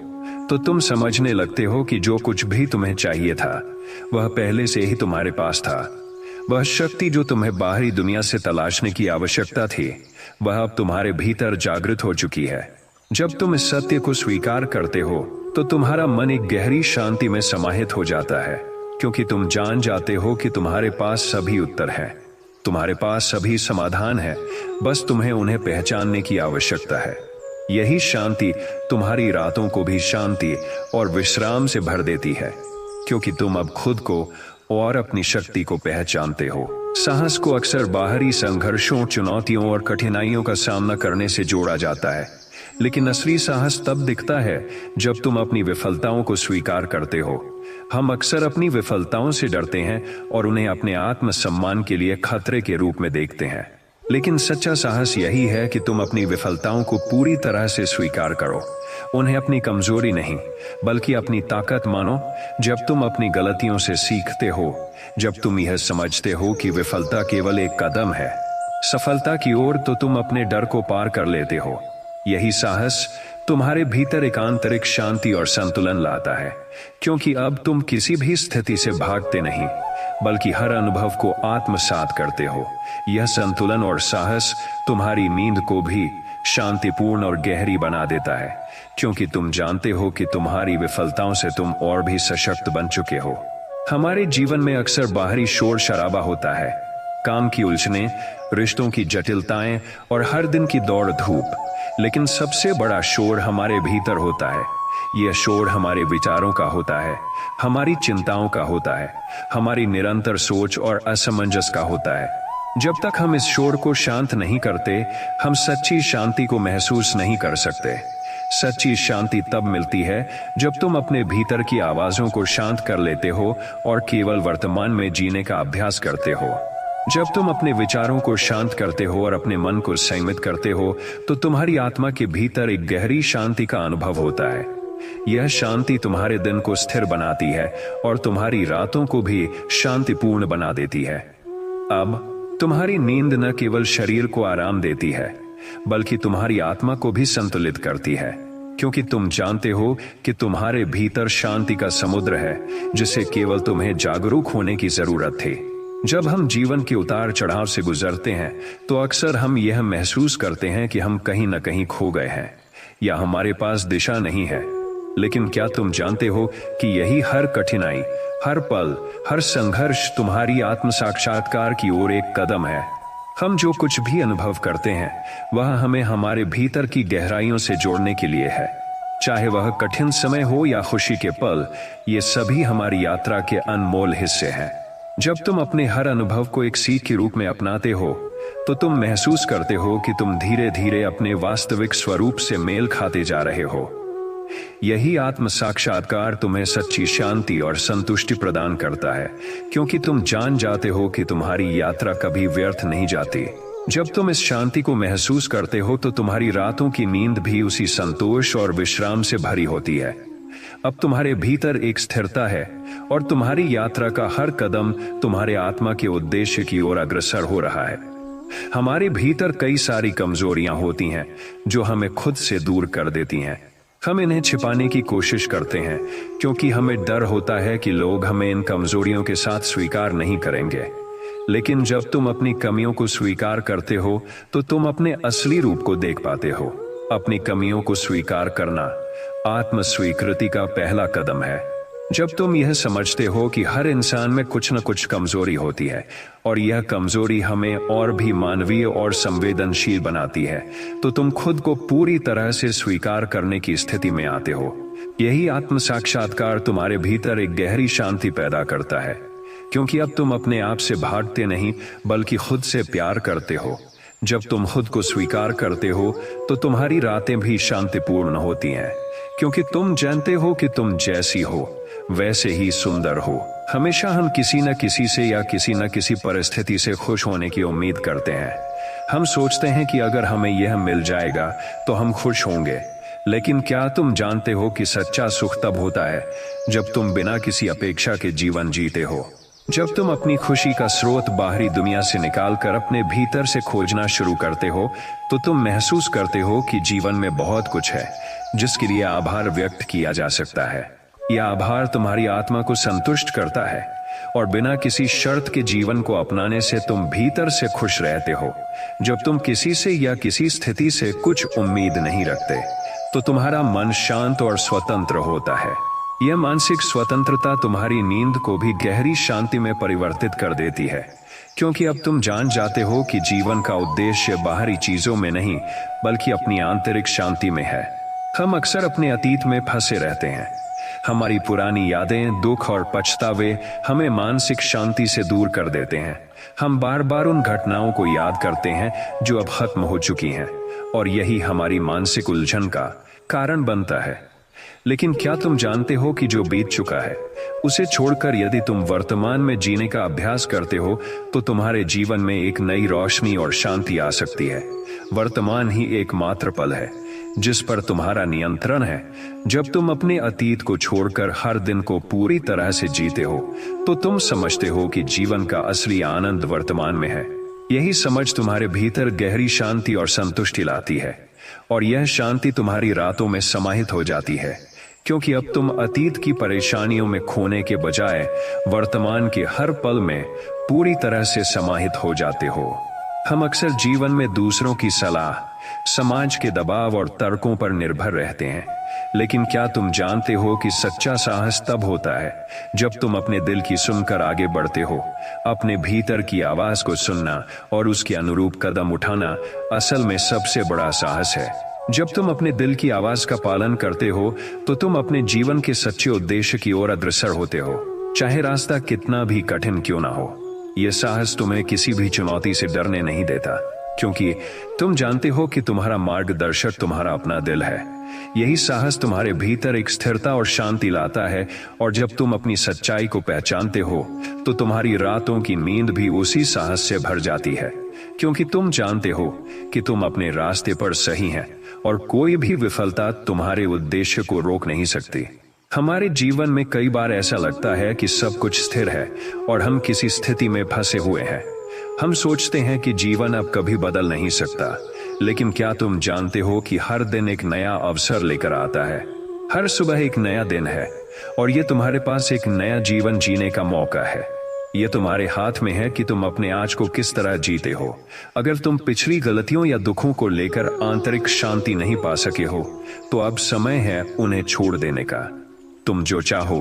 तो तुम समझने लगते हो कि जो कुछ भी तुम्हें चाहिए था वह पहले से ही तुम्हारे पास था। वह शक्ति जो तुम्हें बाहरी दुनिया से तलाशने की आवश्यकता थी वह अब तुम्हारे भीतर जागृत हो चुकी है। जब तुम इस सत्य को स्वीकार करते हो तो तुम्हारा मन एक गहरी शांति में समाहित हो जाता है, क्योंकि तुम जान जाते हो कि तुम्हारे पास सभी उत्तर हैं, तुम्हारे पास सभी समाधान है, बस तुम्हें उन्हें पहचानने की आवश्यकता है। यही शांति तुम्हारी रातों को भी शांति और विश्राम से भर देती है, क्योंकि तुम अब खुद को और अपनी शक्ति को पहचानते हो। साहस को अक्सर बाहरी संघर्षों, चुनौतियों और कठिनाइयों का सामना करने से जोड़ा जाता है, लेकिन असली साहस तब दिखता है जब तुम अपनी विफलताओं को स्वीकार करते हो। हम अक्सर अपनी विफलताओं से डरते हैं और उन्हें अपने आत्मसम्मान के लिए खतरे के रूप में देखते हैं, लेकिन सच्चा साहस यही है कि तुम अपनी विफलताओं को पूरी तरह से स्वीकार करो, उन्हें अपनी कमजोरी नहीं बल्कि अपनी ताकत मानो। जब तुम अपनी गलतियों से सीखते हो, जब तुम यह समझते हो कि विफलता केवल एक कदम है सफलता की ओर, तो तुम अपने डर को पार कर लेते हो। यही साहस तुम्हारे भीतर एक आंतरिक शांति और संतुलन लाता है, क्योंकि अब तुम किसी भी स्थिति से भागते नहीं बल्कि हर अनुभव को आत्मसात करते हो। यह संतुलन और साहस तुम्हारी नींद को भी शांतिपूर्ण और गहरी बना देता है, क्योंकि तुम जानते हो कि तुम्हारी विफलताओं से तुम और भी सशक्त बन चुके हो। हमारे जीवन में अक्सर बाहरी शोर शराबा होता है, काम की उलझनें, रिश्तों की जटिलताएं और हर दिन की दौड़ धूप, लेकिन सबसे बड़ा शोर हमारे भीतर होता है। यह शोर हमारे विचारों का होता है, हमारी चिंताओं का होता है, हमारी निरंतर सोच और असमंजस का होता है। जब तक हम इस शोर को शांत नहीं करते, हम सच्ची शांति को महसूस नहीं कर सकते। सच्ची शांति तब मिलती है जब तुम अपने भीतर की आवाजों को शांत कर लेते हो और केवल वर्तमान में जीने का अभ्यास करते हो। जब तुम अपने विचारों को शांत करते हो और अपने मन को संयमित करते हो, तो तुम्हारी आत्मा के भीतर एक गहरी शांति का अनुभव होता है। यह शांति तुम्हारे दिन को स्थिर बनाती है और तुम्हारी रातों को भी शांतिपूर्ण बना देती है। अब तुम्हारी नींद न केवल शरीर को आराम देती है, बल्कि तुम्हारी आत्मा को भी संतुलित करती है, क्योंकि तुम जानते हो कि तुम्हारे भीतर शांति का समुद्र है जिसे केवल तुम्हें जागरूक होने की जरूरत थी। जब हम जीवन के उतार चढ़ाव से गुजरते हैं, तो अक्सर हम यह महसूस करते हैं कि हम कहीं न कहीं खो गए हैं या हमारे पास दिशा नहीं है। लेकिन क्या तुम जानते हो कि यही हर कठिनाई, हर पल, हर संघर्ष तुम्हारी आत्म साक्षात्कार की ओर एक कदम है। हम जो कुछ भी अनुभव करते हैं, वह हमें हमारे भीतर की गहराइयों से जोड़ने के लिए है। चाहे वह कठिन समय हो या खुशी के पल, ये सभी हमारी यात्रा के अनमोल हिस्से हैं। जब तुम अपने हर अनुभव को एक सीख के रूप में अपनाते हो, तो तुम महसूस करते हो कि तुम धीरे धीरे अपने वास्तविक स्वरूप से मेल खाते जा रहे हो। यही आत्म साक्षात्कार तुम्हें सच्ची शांति और संतुष्टि प्रदान करता है, क्योंकि तुम जान जाते हो कि तुम्हारी यात्रा कभी व्यर्थ नहीं जाती। जब तुम इस शांति को महसूस करते हो, तो तुम्हारी रातों की नींद भी उसी संतोष और विश्राम से भरी होती है। अब तुम्हारे भीतर एक स्थिरता है और तुम्हारी यात्रा का हर कदम तुम्हारे आत्मा के उद्देश्य की ओर अग्रसर हो रहा है। हमारे भीतर कई सारी कमजोरियां होती हैं जो हमें खुद से दूर कर देती हैं। हम इन्हें छिपाने की कोशिश करते हैं, क्योंकि हमें डर होता है कि लोग हमें इन कमजोरियों के साथ स्वीकार नहीं करेंगे। लेकिन जब तुम अपनी कमियों को स्वीकार करते हो, तो तुम अपने असली रूप को देख पाते हो। अपनी कमियों को स्वीकार करना आत्म स्वीकृति का पहला कदम है। जब तुम यह समझते हो कि हर इंसान में कुछ न कुछ कमजोरी होती है और यह कमजोरी हमें और भी मानवीय और संवेदनशील बनाती है, तो तुम खुद को पूरी तरह से स्वीकार करने की स्थिति में आते हो। यही आत्म साक्षात्कार तुम्हारे भीतर एक गहरी शांति पैदा करता है, क्योंकि अब तुम अपने आप से भागते नहीं, बल्कि खुद से प्यार करते हो। जब तुम खुद को स्वीकार करते हो, तो तुम्हारी रातें भी शांतिपूर्ण होती हैं, क्योंकि तुम जानते हो कि तुम जैसी हो वैसे ही सुंदर हो। हमेशा हम किसी न किसी से या किसी न किसी परिस्थिति से खुश होने की उम्मीद करते हैं। हम सोचते हैं कि अगर हमें यह मिल जाएगा तो हम खुश होंगे। लेकिन क्या तुम जानते हो कि सच्चा सुख तब होता है जब तुम बिना किसी अपेक्षा के जीवन जीते हो। जब तुम अपनी खुशी का स्रोत बाहरी दुनिया से निकालकर अपने भीतर से खोजना शुरू करते हो, तो तुम महसूस करते हो कि जीवन में बहुत कुछ है जिसके लिए आभार व्यक्त किया जा सकता है। यह आभार तुम्हारी आत्मा को संतुष्ट करता है और बिना किसी शर्त के जीवन को अपनाने से तुम भीतर से खुश रहते हो। जब तुम किसी से या किसी स्थिति से कुछ उम्मीद नहीं रखते, तो तुम्हारा मन शांत और स्वतंत्र होता है। यह मानसिक स्वतंत्रता तुम्हारी नींद को भी गहरी शांति में परिवर्तित कर देती है, क्योंकि अब तुम जान जाते हो कि जीवन का उद्देश्य बाहरी चीजों में नहीं, बल्कि अपनी आंतरिक शांति में है। हम अक्सर अपने अतीत में फंसे रहते हैं। हमारी पुरानी यादें, दुख और पछतावे हमें मानसिक शांति से दूर कर देते हैं। हम बार बार उन घटनाओं को याद करते हैं जो अब खत्म हो चुकी हैं, और यही हमारी मानसिक उलझन का कारण बनता है। लेकिन क्या तुम जानते हो कि जो बीत चुका है, उसे छोड़कर यदि तुम वर्तमान में जीने का अभ्यास करते हो, तो तुम्हारे जीवन में एक नई रोशनी और शांति आ सकती है। वर्तमान ही एकमात्र पल है जिस पर तुम्हारा नियंत्रण है। जब तुम अपने अतीत को छोड़कर हर दिन को पूरी तरह से जीते हो, तो तुम समझते हो कि जीवन का असली आनंद वर्तमान में है। यही समझ तुम्हारे भीतर गहरी शांति और संतुष्टि लाती है, और यह शांति तुम्हारी रातों में समाहित हो जाती है, क्योंकि अब तुम अतीत की परेशानियों में खोने के बजाय वर्तमान के हर पल में पूरी तरह से समाहित हो जाते हो। हम अक्सर जीवन में दूसरों की सलाह, समाज के दबाव और तर्कों पर निर्भर रहते हैं, लेकिन क्या तुम जानते हो कि सच्चा साहस तब होता है जब तुम अपने दिल की सुनकर आगे बढ़ते हो। अपने भीतर की आवाज को सुनना और उसके अनुरूप कदम उठाना असल में सबसे बड़ा साहस है। जब तुम अपने दिल की आवाज का पालन करते हो, तो तुम अपने जीवन के सच्चे उद्देश्य की ओर अग्रसर होते हो, चाहे रास्ता कितना भी कठिन क्यों ना हो। यह साहस तुम्हें किसी भी चुनौती से डरने नहीं देता, क्योंकि तुम जानते हो कि तुम्हारा मार्गदर्शक तुम्हारा अपना दिल है। यही साहस तुम्हारे भीतर एक स्थिरता और शांति लाता है, और जब तुम अपनी सच्चाई को पहचानते हो तो तुम्हारी रातों की नींद भी उसी साहस से भर जाती है, क्योंकि तुम जानते हो कि तुम अपने रास्ते पर सही हैं और कोई भी विफलता तुम्हारे उद्देश्य को रोक नहीं सकती। हमारे जीवन में कई बार ऐसा लगता है कि सब कुछ स्थिर है और हम किसी स्थिति में फंसे हुए हैं। हम सोचते हैं कि जीवन अब कभी बदल नहीं सकता, लेकिन क्या तुम जानते हो कि हर दिन एक नया अवसर लेकर आता है। हर सुबह एक नया दिन है और ये तुम्हारे पास एक नया जीवन जीने का मौका है। ये तुम्हारे हाथ में है कि तुम अपने आज को किस तरह जीते हो। अगर तुम पिछली गलतियों या दुखों को लेकर आंतरिक शांति नहीं पा सके हो, तो अब समय है उन्हें छोड़ देने का। तुम जो चाहो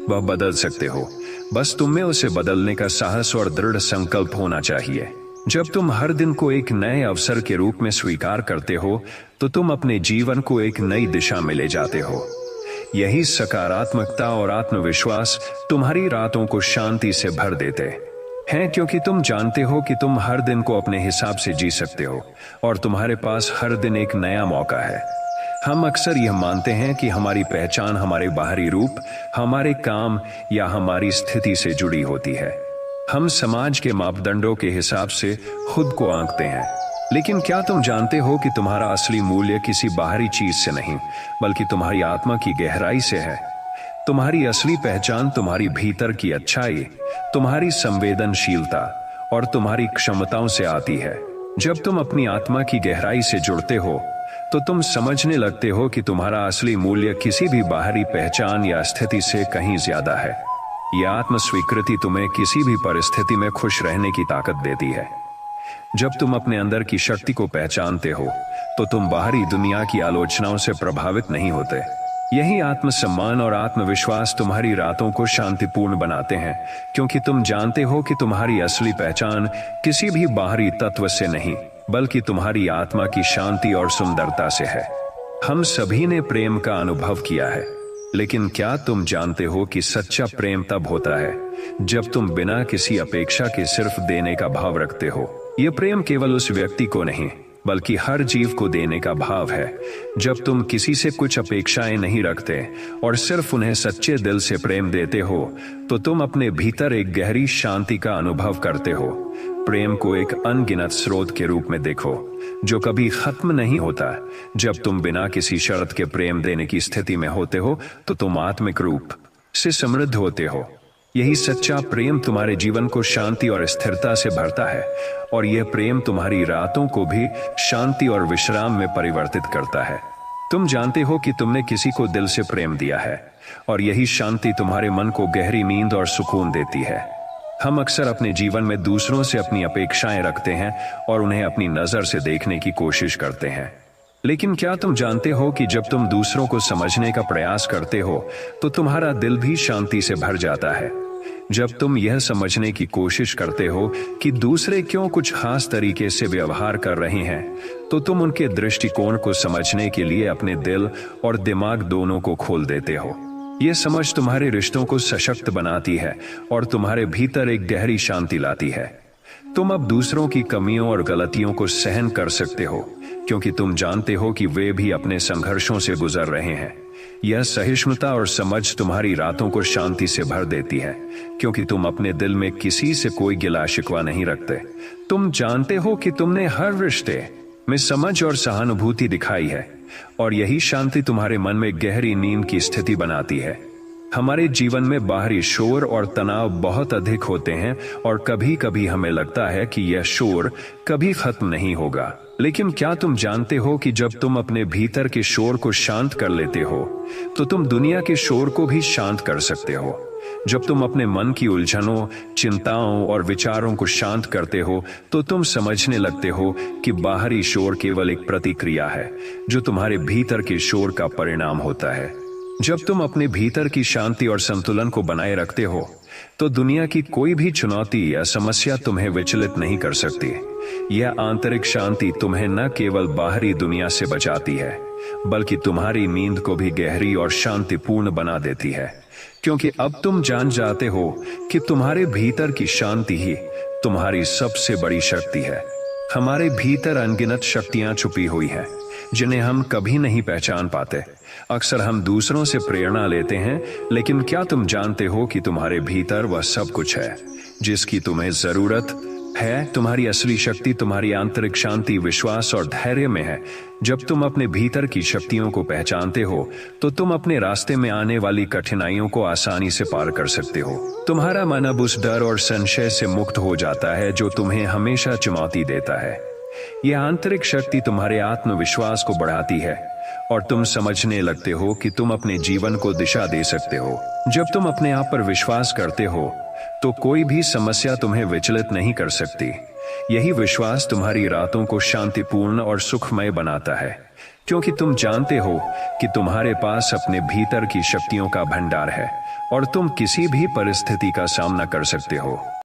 वह बदल सकते हो, बस तुम में उसे बदलने का साहस और दृढ़ संकल्प होना चाहिए। जब तुम हर दिन को एक नए अवसर के रूप में स्वीकार करते हो, तो तुम अपने जीवन को एक नई दिशा में ले जाते हो। यही सकारात्मकता और आत्मविश्वास तुम्हारी रातों को शांति से भर देते हैं, क्योंकि तुम जानते हो कि तुम हर दिन को अपने हिसाब से जी सकते हो और तुम्हारे पास हर दिन एक नया मौका है। हम अक्सर यह मानते हैं कि हमारी पहचान हमारे बाहरी रूप, हमारे काम या हमारी स्थिति से जुड़ी होती है। हम समाज के मापदंडों के हिसाब से खुद को आंकते हैं, लेकिन क्या तुम जानते हो कि तुम्हारा असली मूल्य किसी बाहरी चीज से नहीं, बल्कि तुम्हारी आत्मा की गहराई से है। तुम्हारी असली पहचान तुम्हारी भीतर की अच्छाई, तुम्हारी संवेदनशीलता और तुम्हारी क्षमताओं से आती है। जब तुम अपनी आत्मा की गहराई से जुड़ते हो, तो तुम समझने लगते हो कि तुम्हारा असली मूल्य किसी भी बाहरी पहचान या स्थिति से कहीं ज्यादा है। यह आत्म स्वीकृति तुम्हें किसी भी परिस्थिति में खुश रहने की ताकत देती है। जब तुम अपने अंदर की शक्ति को पहचानते हो, तो तुम बाहरी दुनिया की आलोचनाओं से प्रभावित नहीं होते। यही आत्मसम्मान और आत्मविश्वास तुम्हारी रातों को शांतिपूर्ण बनाते हैं, क्योंकि तुम जानते हो कि तुम्हारी असली पहचान किसी भी बाहरी तत्व से नहीं, बल्कि तुम्हारी आत्मा की शांति और सुंदरता से है। हम सभी ने प्रेम का अनुभव किया है, लेकिन क्या तुम जानते हो कि सच्चा प्रेम तब होता है जब तुम बिना किसी अपेक्षा के सिर्फ देने का भाव रखते हो। यह प्रेम केवल उस व्यक्ति को नहीं, बल्कि हर जीव को देने का भाव है। जब तुम किसी से कुछ अपेक्षाएं नहीं रखते और सिर्फ उन्हें सच्चे दिल से प्रेम देते हो, तो तुम अपने भीतर एक गहरी शांति का अनुभव करते हो। प्रेम को एक अनगिनत स्रोत के रूप में देखो, जो कभी खत्म नहीं होता। जब तुम बिना किसी शर्त के प्रेम देने की स्थिति में होते हो, तो तुम आत्मिक रूप से समृद्ध होते हो। यही सच्चा प्रेम तुम्हारे जीवन को शांति और स्थिरता से भरता है, और यह प्रेम तुम्हारी रातों को भी शांति और विश्राम में परिवर्तित करता है। तुम जानते हो कि तुमने किसी को दिल से प्रेम दिया है, और यही शांति तुम्हारे मन को गहरी नींद और सुकून देती है। हम अक्सर अपने जीवन में दूसरों से अपनी अपेक्षाएं रखते हैं और उन्हें अपनी नजर से देखने की कोशिश करते हैं, लेकिन क्या तुम जानते हो कि जब तुम दूसरों को समझने का प्रयास करते हो, तो तुम्हारा दिल भी शांति से भर जाता है। जब तुम यह समझने की कोशिश करते हो कि दूसरे क्यों कुछ खास तरीके से व्यवहार कर रहे हैं, तो तुम उनके दृष्टिकोण को समझने के लिए अपने दिल और दिमाग दोनों को खोल देते हो। यह समझ तुम्हारे रिश्तों को सशक्त बनाती है और तुम्हारे भीतर एक गहरी शांति लाती है। तुम अब दूसरों की कमियों और गलतियों को सहन कर सकते हो, क्योंकि तुम जानते हो कि वे भी अपने संघर्षों से गुजर रहे हैं। यह सहिष्णुता और समझ तुम्हारी रातों को शांति से भर देती है, क्योंकि तुम अपने दिल में किसी से कोई गिला शिकवा नहीं रखते। तुम जानते हो कि तुमने हर रिश्ते में समझ और सहानुभूति दिखाई है, और यही शांति तुम्हारे मन में गहरी नींद की स्थिति बनाती है। हमारे जीवन में बाहरी शोर और तनाव बहुत अधिक होते हैं, और कभी कभी हमें लगता है कि यह शोर कभी खत्म नहीं होगा। लेकिन क्या तुम जानते हो कि जब तुम अपने भीतर के शोर को शांत कर लेते हो, तो तुम दुनिया के शोर को भी शांत कर सकते हो। जब तुम अपने मन की उलझनों, चिंताओं और विचारों को शांत करते हो, तो तुम समझने लगते हो कि बाहरी शोर केवल एक प्रतिक्रिया है, जो तुम्हारे भीतर के शोर का परिणाम होता है। जब तुम अपने भीतर की शांति और संतुलन को बनाए रखते हो, तो दुनिया की कोई भी चुनौती या समस्या तुम्हें विचलित नहीं कर सकती। यह आंतरिक शांति तुम्हें न केवल बाहरी दुनिया से बचाती है, बल्कि तुम्हारी नींद को भी गहरी और शांतिपूर्ण बना देती है, क्योंकि अब तुम जान जाते हो कि तुम्हारे भीतर की शांति ही तुम्हारी सबसे बड़ी शक्ति है। हमारे भीतर अनगिनत शक्तियां छुपी हुई हैं, जिन्हें हम कभी नहीं पहचान पाते। अक्सर हम दूसरों से प्रेरणा लेते हैं, लेकिन क्या तुम जानते हो कि तुम्हारे भीतर वह सब कुछ है जिसकी तुम्हें जरूरत है? तुम्हारी असली शक्ति तुम्हारी आंतरिक शांति, विश्वास और धैर्य में है। जब तुम अपने भीतर की शक्तियों को पहचानते हो, तो तुम अपने रास्ते में आने वाली कठिनाइयों को आसानी से पार कर सकते हो। तुम्हारा मन अब उस डर और संशय से मुक्त हो जाता है जो तुम्हें हमेशा चुनौती देता है। यह आंतरिक शक्ति तुम्हारे आत्मविश्वास को बढ़ाती है और तुम समझने लगते हो कि तुम अपने जीवन को दिशा दे सकते हो। जब तुम अपने आप पर विश्वास करते हो, तो कोई भी समस्या तुम्हें विचलित नहीं कर सकती। यही विश्वास तुम्हारी रातों को शांतिपूर्ण और सुखमय बनाता है, क्योंकि तुम जानते हो कि तुम्हारे पास अपने भीतर की शक्तियों का भंडार है और तुम किसी भी परिस्थिति का सामना कर सकते हो।